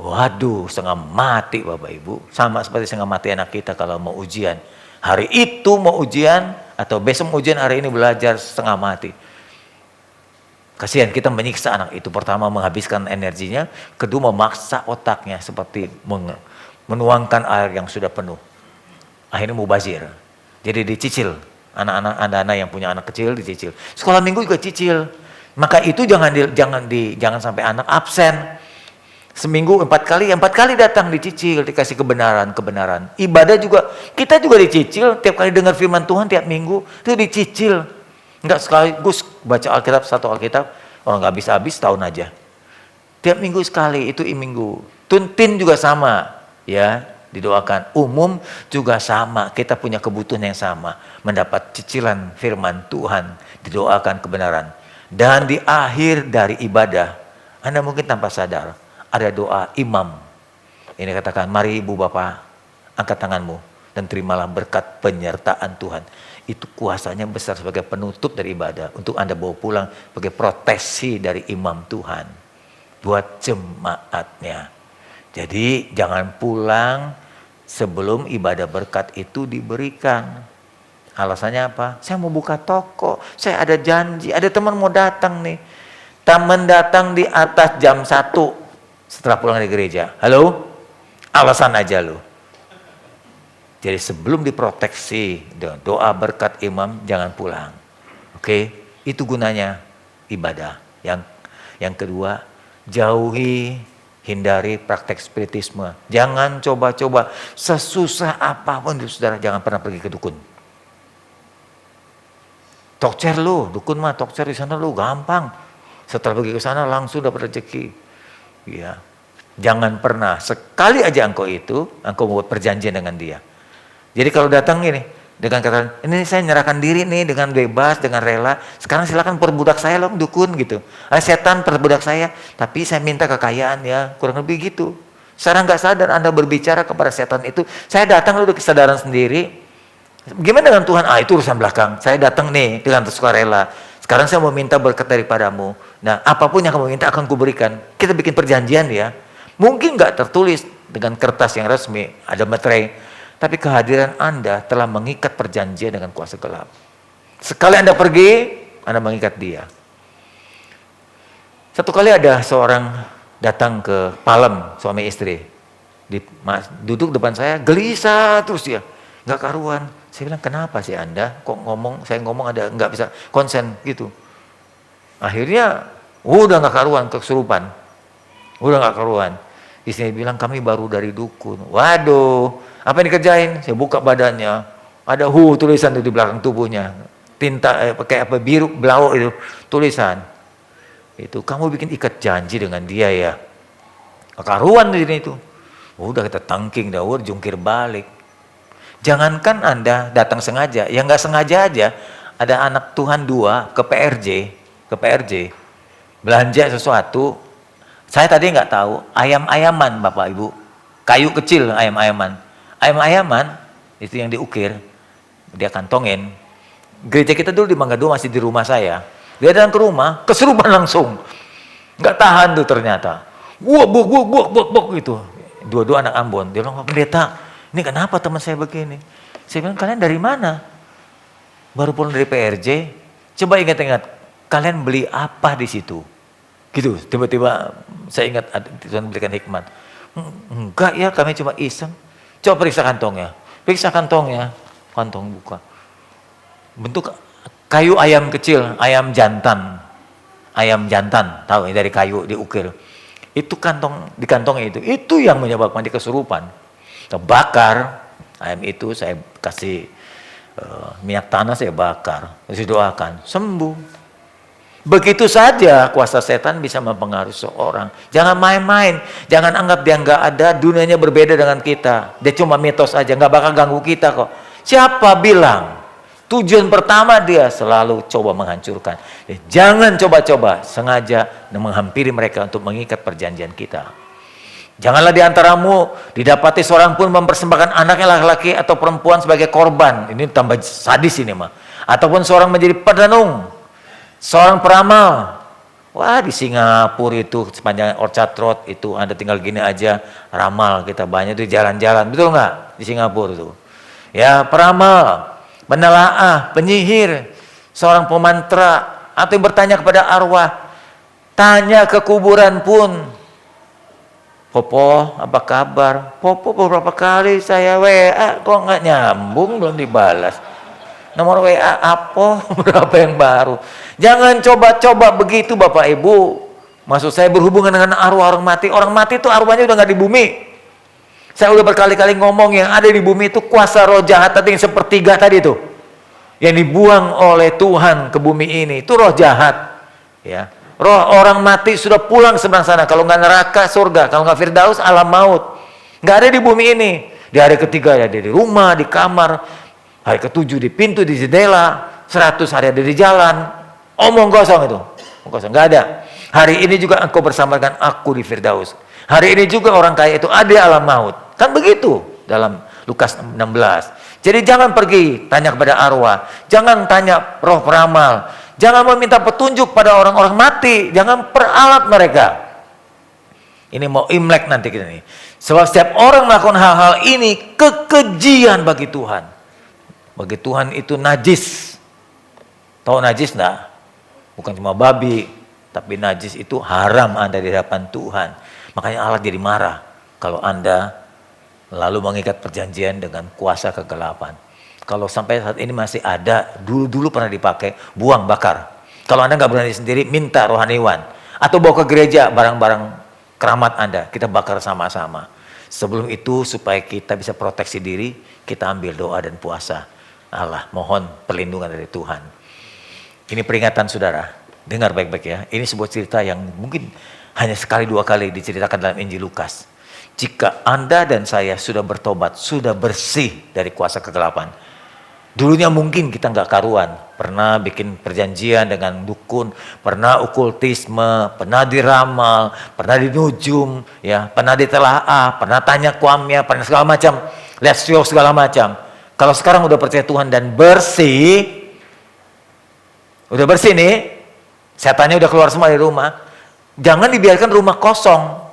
[SPEAKER 3] Waduh, setengah mati Bapak Ibu. Sama seperti setengah mati anak kita kalau mau ujian. Hari itu mau ujian atau besok mau ujian, hari ini belajar setengah mati. Kasihan kita menyiksa anak itu. Pertama menghabiskan energinya, kedua memaksa otaknya seperti menuangkan air yang sudah penuh. Akhirnya mubazir. Jadi dicicil. Anak-anak yang punya anak kecil dicicil. Sekolah minggu juga cicil. Maka itu jangan sampai anak absen. Seminggu 4 kali datang dicicil, dikasih kebenaran. Ibadah juga, kita juga dicicil. Tiap kali dengar firman Tuhan tiap minggu, itu dicicil. Enggak sekaligus baca Alkitab, satu Alkitab, orang nggak habis-habis tahun aja. Tiap minggu sekali, itu minggu. Tuntin juga sama, ya. Didoakan. Umum juga sama. Kita punya kebutuhan yang sama. Mendapat cicilan firman Tuhan. Didoakan kebenaran. Dan di akhir dari ibadah, Anda mungkin tanpa sadar, ada doa imam. Ini katakan, mari ibu bapak, angkat tanganmu. Dan terimalah berkat penyertaan Tuhan. Itu kuasanya besar sebagai penutup dari ibadah. Untuk Anda bawa pulang sebagai proteksi dari imam Tuhan. Buat jemaatnya. Jadi jangan pulang sebelum ibadah berkat itu diberikan. Alasannya apa? Saya mau buka toko, saya ada janji, ada teman mau datang nih. Teman datang di atas jam 1 setelah pulang dari gereja. Halo? Alasan aja lu. Jadi sebelum diproteksi dengan doa berkat imam, jangan pulang. Oke? Itu gunanya ibadah. Yang kedua, hindari praktek spiritisme. Jangan coba-coba sesusah apapun itu saudara, jangan pernah pergi ke dukun. Tokcer lu, dukun mah tokcer di sana lu gampang. Setelah pergi ke sana langsung dapat rezeki. Ya. Jangan pernah sekali aja engkau buat perjanjian dengan dia. Jadi kalau datang gini, dengan kata, ini saya nyerahkan diri nih dengan bebas, dengan rela. Sekarang silakan perbudak saya loh, dukun gitu. Setan perbudak saya, tapi saya minta kekayaan ya, kurang lebih gitu. Secara nggak sadar Anda berbicara kepada setan itu, saya datang udah kesadaran sendiri. Gimana dengan Tuhan? Itu urusan belakang. Saya datang nih dengan sukarela. Sekarang saya mau minta berkat daripadamu. Nah, apapun yang kamu minta akan kuberikan. Kita bikin perjanjian ya. Mungkin nggak tertulis dengan kertas yang resmi, ada materai. Tapi kehadiran Anda telah mengikat perjanjian dengan kuasa gelap. Sekali Anda pergi, Anda mengikat dia. Satu kali ada seorang datang ke Palem, suami istri. Duduk depan saya, gelisah terus dia. Nggak karuan. Saya bilang, kenapa sih Anda? Kok saya ngomong ada nggak bisa konsen gitu. Akhirnya, udah nggak karuan, kesurupan. Udah nggak karuan. Istrinya bilang, kami baru dari dukun. Waduh, apa yang dikerjain? Saya buka badannya. Ada tulisan itu di belakang tubuhnya. Tinta, pakai apa, biru, blau itu. Tulisan. Itu, kamu bikin ikat janji dengan dia ya. Karuan itu. Udah kita tangking, jungkir balik. Jangankan Anda datang sengaja, yang nggak sengaja aja, ada anak Tuhan 2 ke PRJ, belanja sesuatu. Saya tadi nggak tahu, ayam-ayaman Bapak Ibu, kayu kecil ayam-ayaman, itu yang diukir, dia kantongin. Gereja kita dulu di Mangga 2 masih di rumah saya, dia datang ke rumah, kesurupan langsung, nggak tahan tuh ternyata, buak gitu, dua-dua anak Ambon, dia bilang, pendeta, ini kenapa teman saya begini? Saya bilang, kalian dari mana? Baru pulang dari PRJ. Coba ingat-ingat, kalian beli apa di situ? Gitu, tiba-tiba saya ingat Tuhan berikan hikmat. Enggak ya, kami cuma iseng. Coba periksa kantongnya. Kantong buka. Bentuk kayu ayam kecil, ayam jantan. ayam jantan, tahu ya, dari kayu diukir. Itu di kantongnya itu yang menyebabkan dia kesurupan. Kita bakar ayam itu, saya kasih minyak tanah, saya bakar, saya doakan, sembuh. Begitu saja kuasa setan bisa mempengaruhi seorang. Jangan main-main, jangan anggap dia nggak ada, dunianya berbeda dengan kita. Dia cuma mitos aja, nggak bakal ganggu kita kok. Siapa bilang? Tujuan pertama dia selalu coba menghancurkan. Jangan coba-coba sengaja menghampiri mereka untuk mengikat perjanjian kita. Janganlah di antaramu didapati seorang pun mempersembahkan anaknya laki-laki atau perempuan sebagai korban. Ini tambah sadis ini mah. Ataupun seorang menjadi pedanung, seorang peramal. Wah, di Singapura itu sepanjang Orchard Road itu Anda tinggal gini aja, ramal kita banyak itu jalan-jalan. Betul nggak? Di Singapura itu. Ya, peramal, penelaah, penyihir, seorang pemantra, atau yang bertanya kepada arwah. Tanya ke kuburan pun. Popo, apa kabar? Popo beberapa kali saya WA, kok nggak nyambung, belum dibalas. Nomor WA apa? Berapa yang baru? Jangan coba-coba begitu Bapak Ibu. Maksud saya berhubungan dengan arwah orang mati. Orang mati itu arwahnya udah nggak di bumi. Saya udah berkali-kali ngomong yang ada di bumi itu kuasa roh jahat tadi yang sepertiga tadi itu. Yang dibuang oleh Tuhan ke bumi ini. Itu roh jahat. Ya. Roh orang mati sudah pulang seberang sana. Kalau nggak neraka, surga. Kalau nggak firdaus, alam maut. Nggak ada di bumi ini. Di hari ketiga ada di rumah, di kamar. Hari ketujuh di pintu, di jendela. 100 hari ada di jalan. Omong kosong itu. Omong kosong. Nggak ada. Hari ini juga engkau bersama dengan aku di firdaus. Hari ini juga orang kaya itu ada alam maut. Kan begitu dalam Lukas 16. Jadi jangan pergi tanya kepada arwah. Jangan tanya roh peramal. Jangan meminta petunjuk pada orang-orang mati. Jangan peralat mereka. Ini mau Imlek nanti kita nih. Sebab setiap orang melakukan hal-hal ini kekejian bagi Tuhan. Bagi Tuhan itu najis. Tahu najis enggak? Bukan cuma babi, tapi najis itu haram Anda di hadapan Tuhan. Makanya Allah jadi marah kalau Anda lalu mengikat perjanjian dengan kuasa kegelapan. Kalau sampai saat ini masih ada, dulu pernah dipakai, buang, bakar. Kalau Anda nggak berani sendiri, minta rohaniwan. Atau bawa ke gereja barang-barang keramat Anda, kita bakar sama-sama. Sebelum itu supaya kita bisa proteksi diri, kita ambil doa dan puasa. Allah, mohon perlindungan dari Tuhan. Ini peringatan saudara, dengar baik-baik ya. Ini sebuah cerita yang mungkin hanya sekali dua kali diceritakan dalam Injil Lukas. Jika Anda dan saya sudah bertobat, sudah bersih dari kuasa kegelapan. Dulunya mungkin kita nggak karuan, pernah bikin perjanjian dengan dukun, pernah okultisme, pernah diramal, pernah dinujum, ya, pernah ditelaah, pernah tanya kuamnya, pernah segala macam, lihat show segala macam. Kalau sekarang udah percaya Tuhan dan bersih, udah bersih nih, setannya udah keluar semua dari rumah, jangan dibiarkan rumah kosong.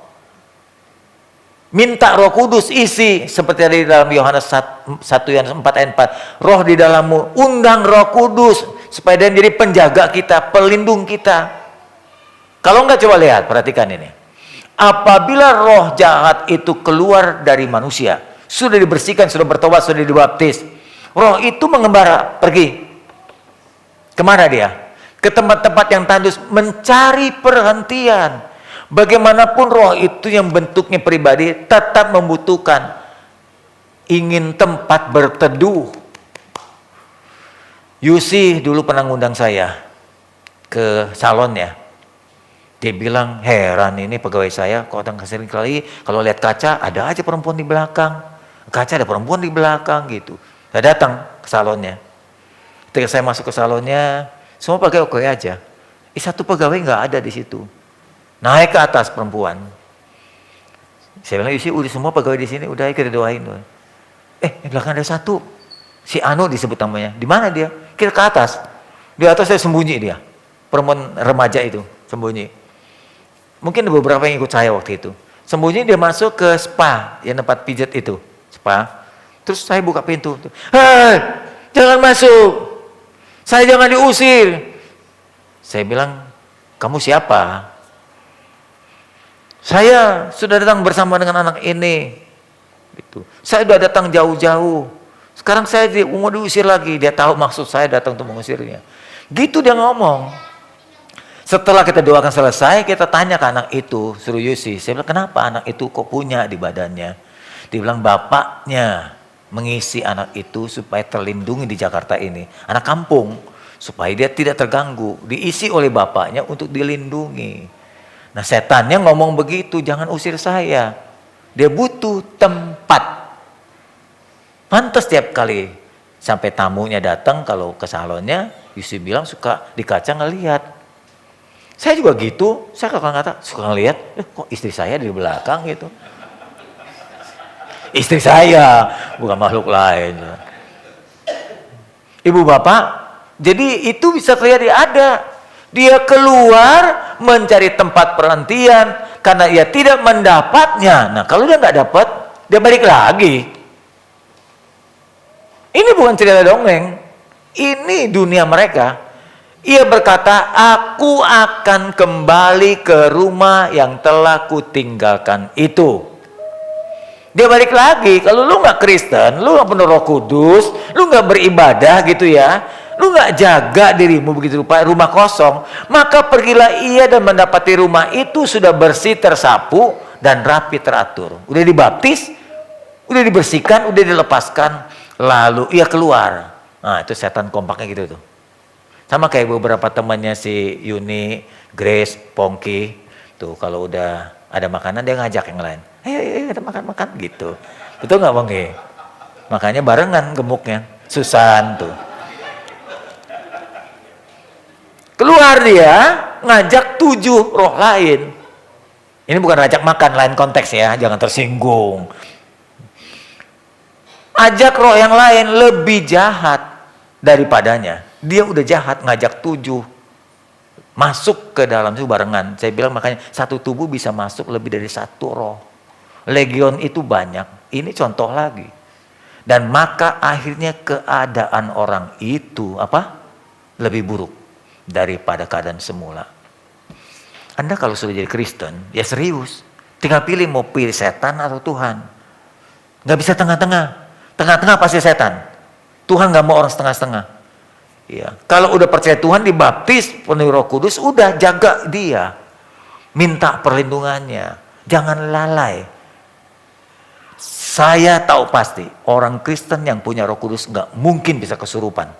[SPEAKER 3] Minta Roh Kudus isi seperti ada di dalam Yohanes 1 Yohanes 4 ayat 4. Roh di dalammu, undang Roh Kudus supaya dia menjadi penjaga kita, pelindung kita. Kalau enggak coba lihat, perhatikan ini. Apabila roh jahat itu keluar dari manusia, sudah dibersihkan, sudah bertobat, sudah dibaptis, roh itu mengembara, pergi. Kemana dia? Ke tempat-tempat yang tandus, mencari perhentian. Bagaimanapun roh itu yang bentuknya pribadi tetap membutuhkan ingin tempat berteduh. Yusi dulu pernah ngundang saya ke salonnya. Dia bilang, heran ini pegawai saya kok sering kali kalau lihat kaca ada aja perempuan di belakang. Kaca ada perempuan di belakang gitu. Saya datang ke salonnya. Ketika saya masuk ke salonnya, semua pakai oke aja. Satu pegawai nggak ada di situ. Naik ke atas perempuan. Saya bilang, Yusi udah semua pegawai di sini, udah kita doain. Di belakang ada satu. Si Anu disebut namanya. Di mana dia? Kita ke atas. Di atas saya sembunyi dia. Perempuan remaja itu sembunyi. Mungkin ada beberapa yang ikut saya waktu itu. Sembunyi dia masuk ke spa, yang tempat pijat itu. Spa. Terus saya buka pintu. Hei, jangan masuk. Saya jangan diusir. Saya bilang, kamu siapa? Saya sudah datang bersama dengan anak ini. Gitu. Saya sudah datang jauh-jauh. Sekarang saya mau diusir lagi. Dia tahu maksud saya datang untuk mengusirnya. Gitu dia ngomong. Setelah kita doakan selesai, kita tanya ke anak itu, suruh Yusi. Saya bilang, kenapa anak itu kok punya di badannya? Dia bilang, bapaknya mengisi anak itu supaya terlindungi di Jakarta ini. Anak kampung, supaya dia tidak terganggu. Diisi oleh bapaknya untuk dilindungi. Nah, setannya ngomong begitu, jangan usir saya. Dia butuh tempat. Pantas tiap kali sampai tamunya datang kalau ke salonnya, Yusi bilang suka di kaca ngelihat. Saya juga gitu, saya kadang-kadang suka ngelihat, kok istri saya di belakang gitu. Istri saya, bukan makhluk lain. Ibu bapak, jadi itu bisa terjadi ada. Dia keluar mencari tempat perhentian karena ia tidak mendapatnya. Nah, kalau dia nggak dapat, dia balik lagi. Ini bukan cerita dongeng. Ini dunia mereka. Ia berkata, aku akan kembali ke rumah yang telah kutinggalkan itu. Dia balik lagi. Kalau lu nggak Kristen, lu nggak penuh Roh Kudus, lu nggak beribadah gitu ya, lu nggak jaga dirimu begitu rupa, rumah kosong, maka pergilah ia dan mendapati rumah itu sudah bersih, tersapu, dan rapi teratur. Udah dibaptis, udah dibersihkan, udah dilepaskan, lalu ia keluar. Nah, itu setan kompaknya gitu tuh. Sama kayak beberapa temannya si Yuni, Grace, Pongki. Tuh kalau udah ada makanan dia ngajak yang lain. Ayo kita makan-makan gitu. Betul nggak Pongki? Makanya barengan gemuknya. Susan tuh. Keluar dia ngajak 7 roh lain. Ini bukan ngajak makan, lain konteks ya, jangan tersinggung. Ajak roh yang lain lebih jahat daripadanya. Dia udah jahat ngajak 7 masuk ke dalam itu barengan. Saya bilang makanya satu tubuh bisa masuk lebih dari 1 roh. Legion itu banyak. Ini contoh lagi. Dan maka akhirnya keadaan orang itu apa? Lebih buruk daripada keadaan semula. Anda kalau sudah jadi Kristen, ya serius. Tinggal pilih mau pilih setan atau Tuhan. Nggak bisa tengah-tengah. Tengah-tengah pasti setan. Tuhan nggak mau orang setengah-setengah. Ya. Kalau udah percaya Tuhan, dibaptis penuh Roh Kudus, udah jaga dia. Minta perlindungannya. Jangan lalai. Saya tahu pasti, orang Kristen yang punya Roh Kudus nggak mungkin bisa kesurupan.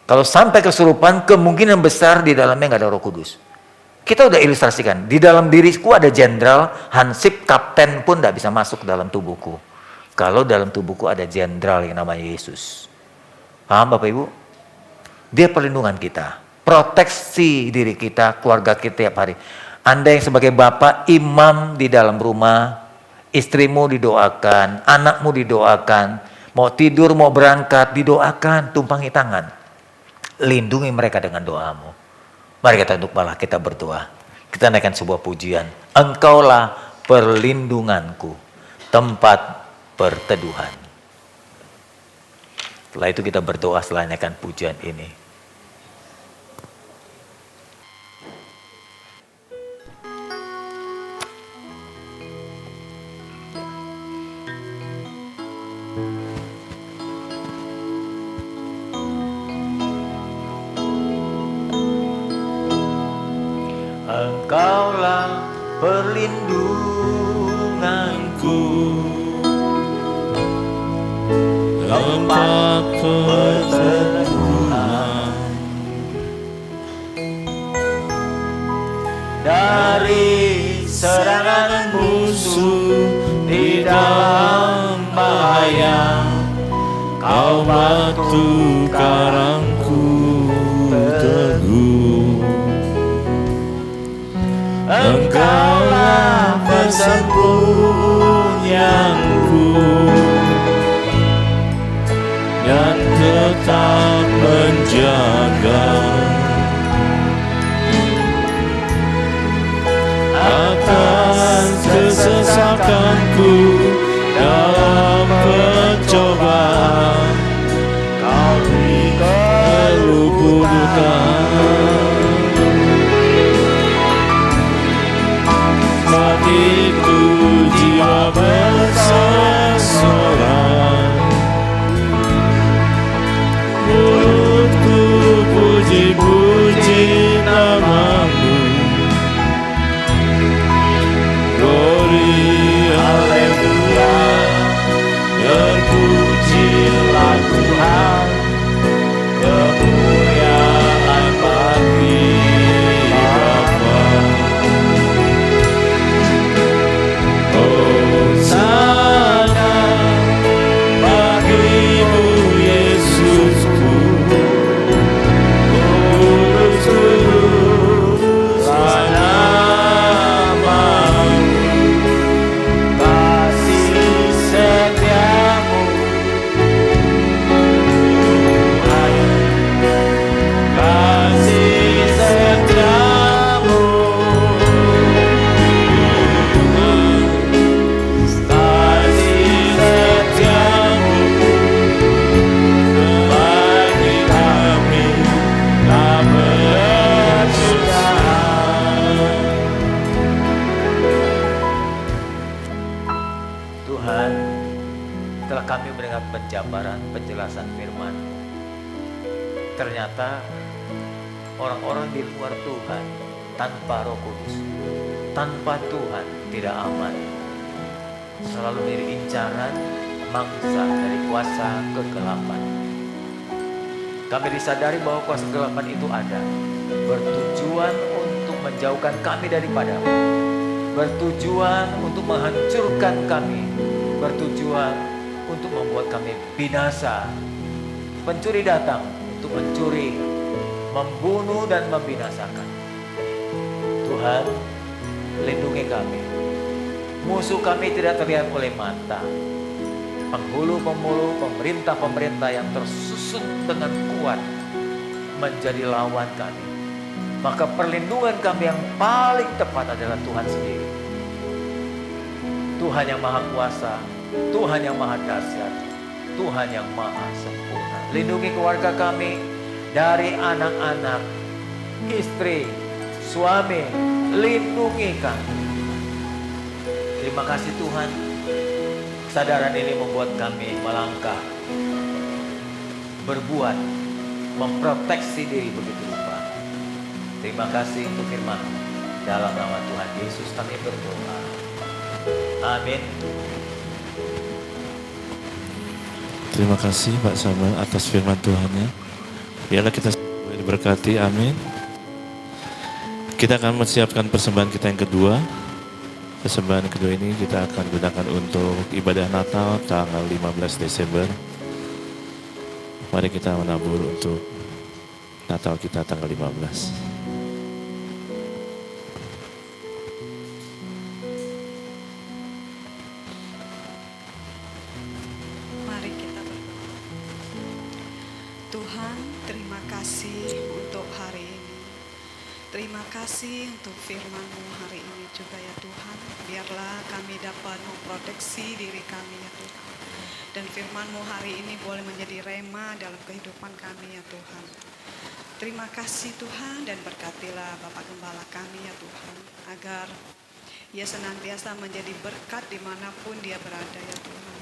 [SPEAKER 3] Kalau sampai kesurupan, kemungkinan besar di dalamnya nggak ada Roh Kudus. Kita udah ilustrasikan, di dalam diriku ada jenderal, hansip, kapten pun nggak bisa masuk ke dalam tubuhku. Kalau dalam tubuhku ada jenderal yang namanya Yesus. Paham Bapak Ibu? Dia perlindungan kita. Proteksi diri kita, keluarga kita tiap hari. Anda yang sebagai bapak, imam di dalam rumah, istrimu didoakan, anakmu didoakan, mau tidur, mau berangkat, didoakan, tumpangi tangan. Lindungi mereka dengan doamu. Mari kita tunduk kepala, kita berdoa. Kita naikkan sebuah pujian. Engkaulah perlindunganku, tempat perteduhan. Setelah itu kita berdoa setelah naikkan pujian ini. Engkaulah perlindunganku,
[SPEAKER 1] tempat perteduhan
[SPEAKER 3] dari serangan musuh di dalam bahaya.
[SPEAKER 1] Kau batu karangku teguh, Engkaulah persembunyianku dan tetap menjaga atas kesesakanku dalam percobaan. Kau beri kelubukan. Saat itu jiwa bersorak, mulutku puji-puji nama
[SPEAKER 3] Tuhan, setelah kami mendengar penjabaran, penjelasan firman, ternyata orang-orang di luar Tuhan tanpa Roh Kudus, tanpa Tuhan tidak aman. Selalu menjadi incaran mangsa dari kuasa kegelapan. Kami disadari bahwa kuasa kegelapan itu ada, bertujuan untuk menjauhkan kami daripadamu, bertujuan untuk menghancurkan kami, bertujuan untuk membuat kami binasa. Pencuri datang untuk mencuri, membunuh dan membinasakan. Tuhan, lindungi kami. Musuh kami tidak terlihat oleh mata. Penghulu-penghulu, pemerintah-pemerintah yang tersusun dengan kuat menjadi lawan kami. Maka perlindungan kami yang paling tepat adalah Tuhan sendiri. Tuhan yang maha kuasa, Tuhan yang maha dahsyat, Tuhan yang maha sempurna. Lindungi keluarga kami dari anak-anak, istri, suami, lindungi kami. Terima kasih Tuhan. Kesadaran ini membuat kami melangkah, berbuat, memproteksi diri begitu rupa. Terima kasih untuk firman. Dalam nama Tuhan Yesus kami berdoa. Amin.
[SPEAKER 1] Terima kasih Pak Samuel atas firman Tuhannya. Biarlah kita diberkati, amin. Kita akan menyiapkan persembahan kita yang kedua. Persembahan kedua ini kita akan gunakan untuk ibadah Natal tanggal 15 Desember. Mari kita menabur untuk Natal kita tanggal 15.
[SPEAKER 2] Mari kita berdoa. Tuhan, terima kasih untuk hari ini. Terima kasih untuk firman-Mu hari ini juga ya Tuhan. Biarlah kami dapat memproteksi diri kami ya Tuhan. Dan firman-Mu hari ini boleh menjadi rema dalam kehidupan kami ya Tuhan. Terima kasih Tuhan, dan berkatilah Bapak Gembala kami ya Tuhan. Agar ia senantiasa menjadi berkat dimanapun dia berada ya Tuhan.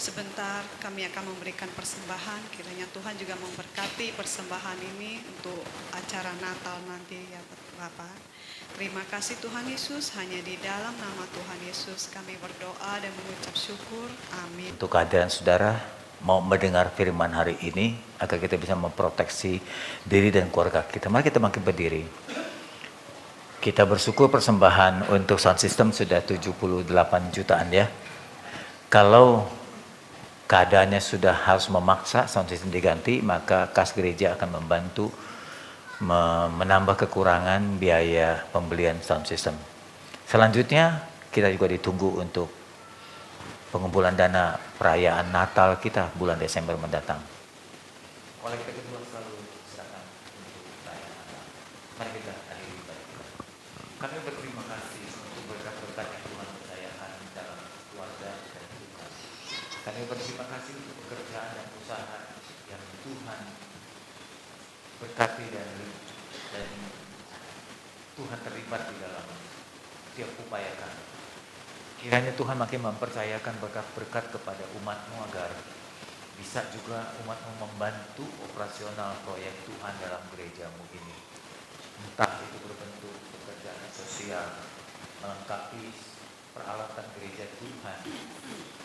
[SPEAKER 2] Sebentar kami akan memberikan persembahan, kiranya Tuhan juga memberkati persembahan ini untuk acara Natal nanti ya Bapak. Terima kasih Tuhan Yesus, hanya di dalam nama Tuhan Yesus kami berdoa dan mengucap syukur. Amin.
[SPEAKER 3] Untuk kehadiran saudara mau mendengar firman hari ini, agar kita bisa memproteksi diri dan keluarga kita. Mari kita makin berdiri. Kita bersyukur persembahan untuk sound system sudah 78 jutaan ya. Kalau keadaannya sudah harus memaksa sound system diganti, maka kas gereja akan membantu menambah kekurangan biaya pembelian sound system. Selanjutnya kita juga ditunggu untuk pengumpulan dana perayaan Natal kita bulan Desember mendatang. Oleh kita kedua selalu silakan untuk perayaan Natal. Mari kita akhiri ibadah kita. Kami berterima kasih untuk berkat-berkat yang Tuhan percayakan dalam keluarga dan Tuhan. Kami berterima kasih untuk pekerjaan dan usaha yang Tuhan berkati dan Tuhan terlibat di dalam setiap upaya kami. Kiranya Tuhan makin mempercayakan berkat-berkat kepada umat-Mu agar bisa juga umat-Mu membantu operasional proyek Tuhan dalam gereja-Mu ini. Entah itu berbentuk pekerjaan sosial, melengkapi peralatan gereja Tuhan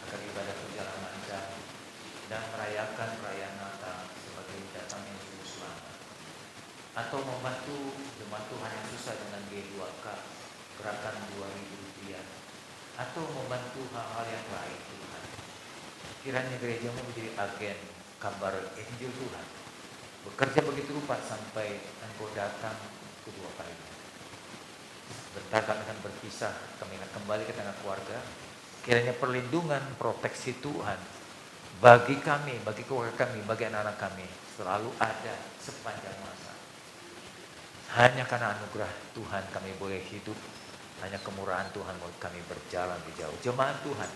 [SPEAKER 3] agar ibadah berjalan lancar, dan merayakan perayaan Natal sebagai datangnya Juru Selamat. Atau membantu jemaat Tuhan yang susah dengan G2K, gerakan Rp2.000, atau membantu hal-hal yang lain Tuhan. Kiranya gereja-Mu menjadi agen kabar Injil Tuhan, bekerja begitu rupa sampai Engkau datang kedua kalinya. Bentar kami akan berpisah, kami akan kembali ke tengah keluarga. Kiranya perlindungan, proteksi Tuhan bagi kami, bagi keluarga kami, bagi anak-anak kami selalu ada sepanjang masa. Hanya karena anugerah Tuhan kami boleh hidup, hanya kemurahan Tuhan buat kami berjalan di jauh. Jemaat Tuhan,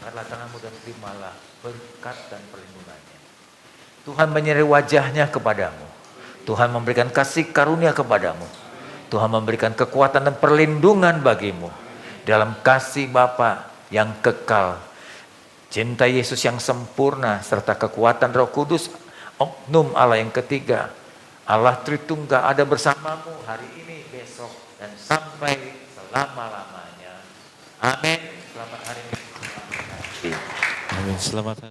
[SPEAKER 3] angkatlah tanganmu dan terimalah berkat dan perlindungannya. Tuhan menyeri wajahnya kepadamu. Tuhan memberikan kasih karunia kepadamu. Tuhan memberikan kekuatan dan perlindungan bagimu. Dalam kasih Bapa, yang kekal, cinta Yesus yang sempurna, serta kekuatan Roh Kudus, oknum Allah yang ketiga, Allah Tritunggal ada bersamamu hari ini, besok, dan sampai selama-lamanya. Amin. Selamat hari Minggu.
[SPEAKER 1] Amin. Selamat hari.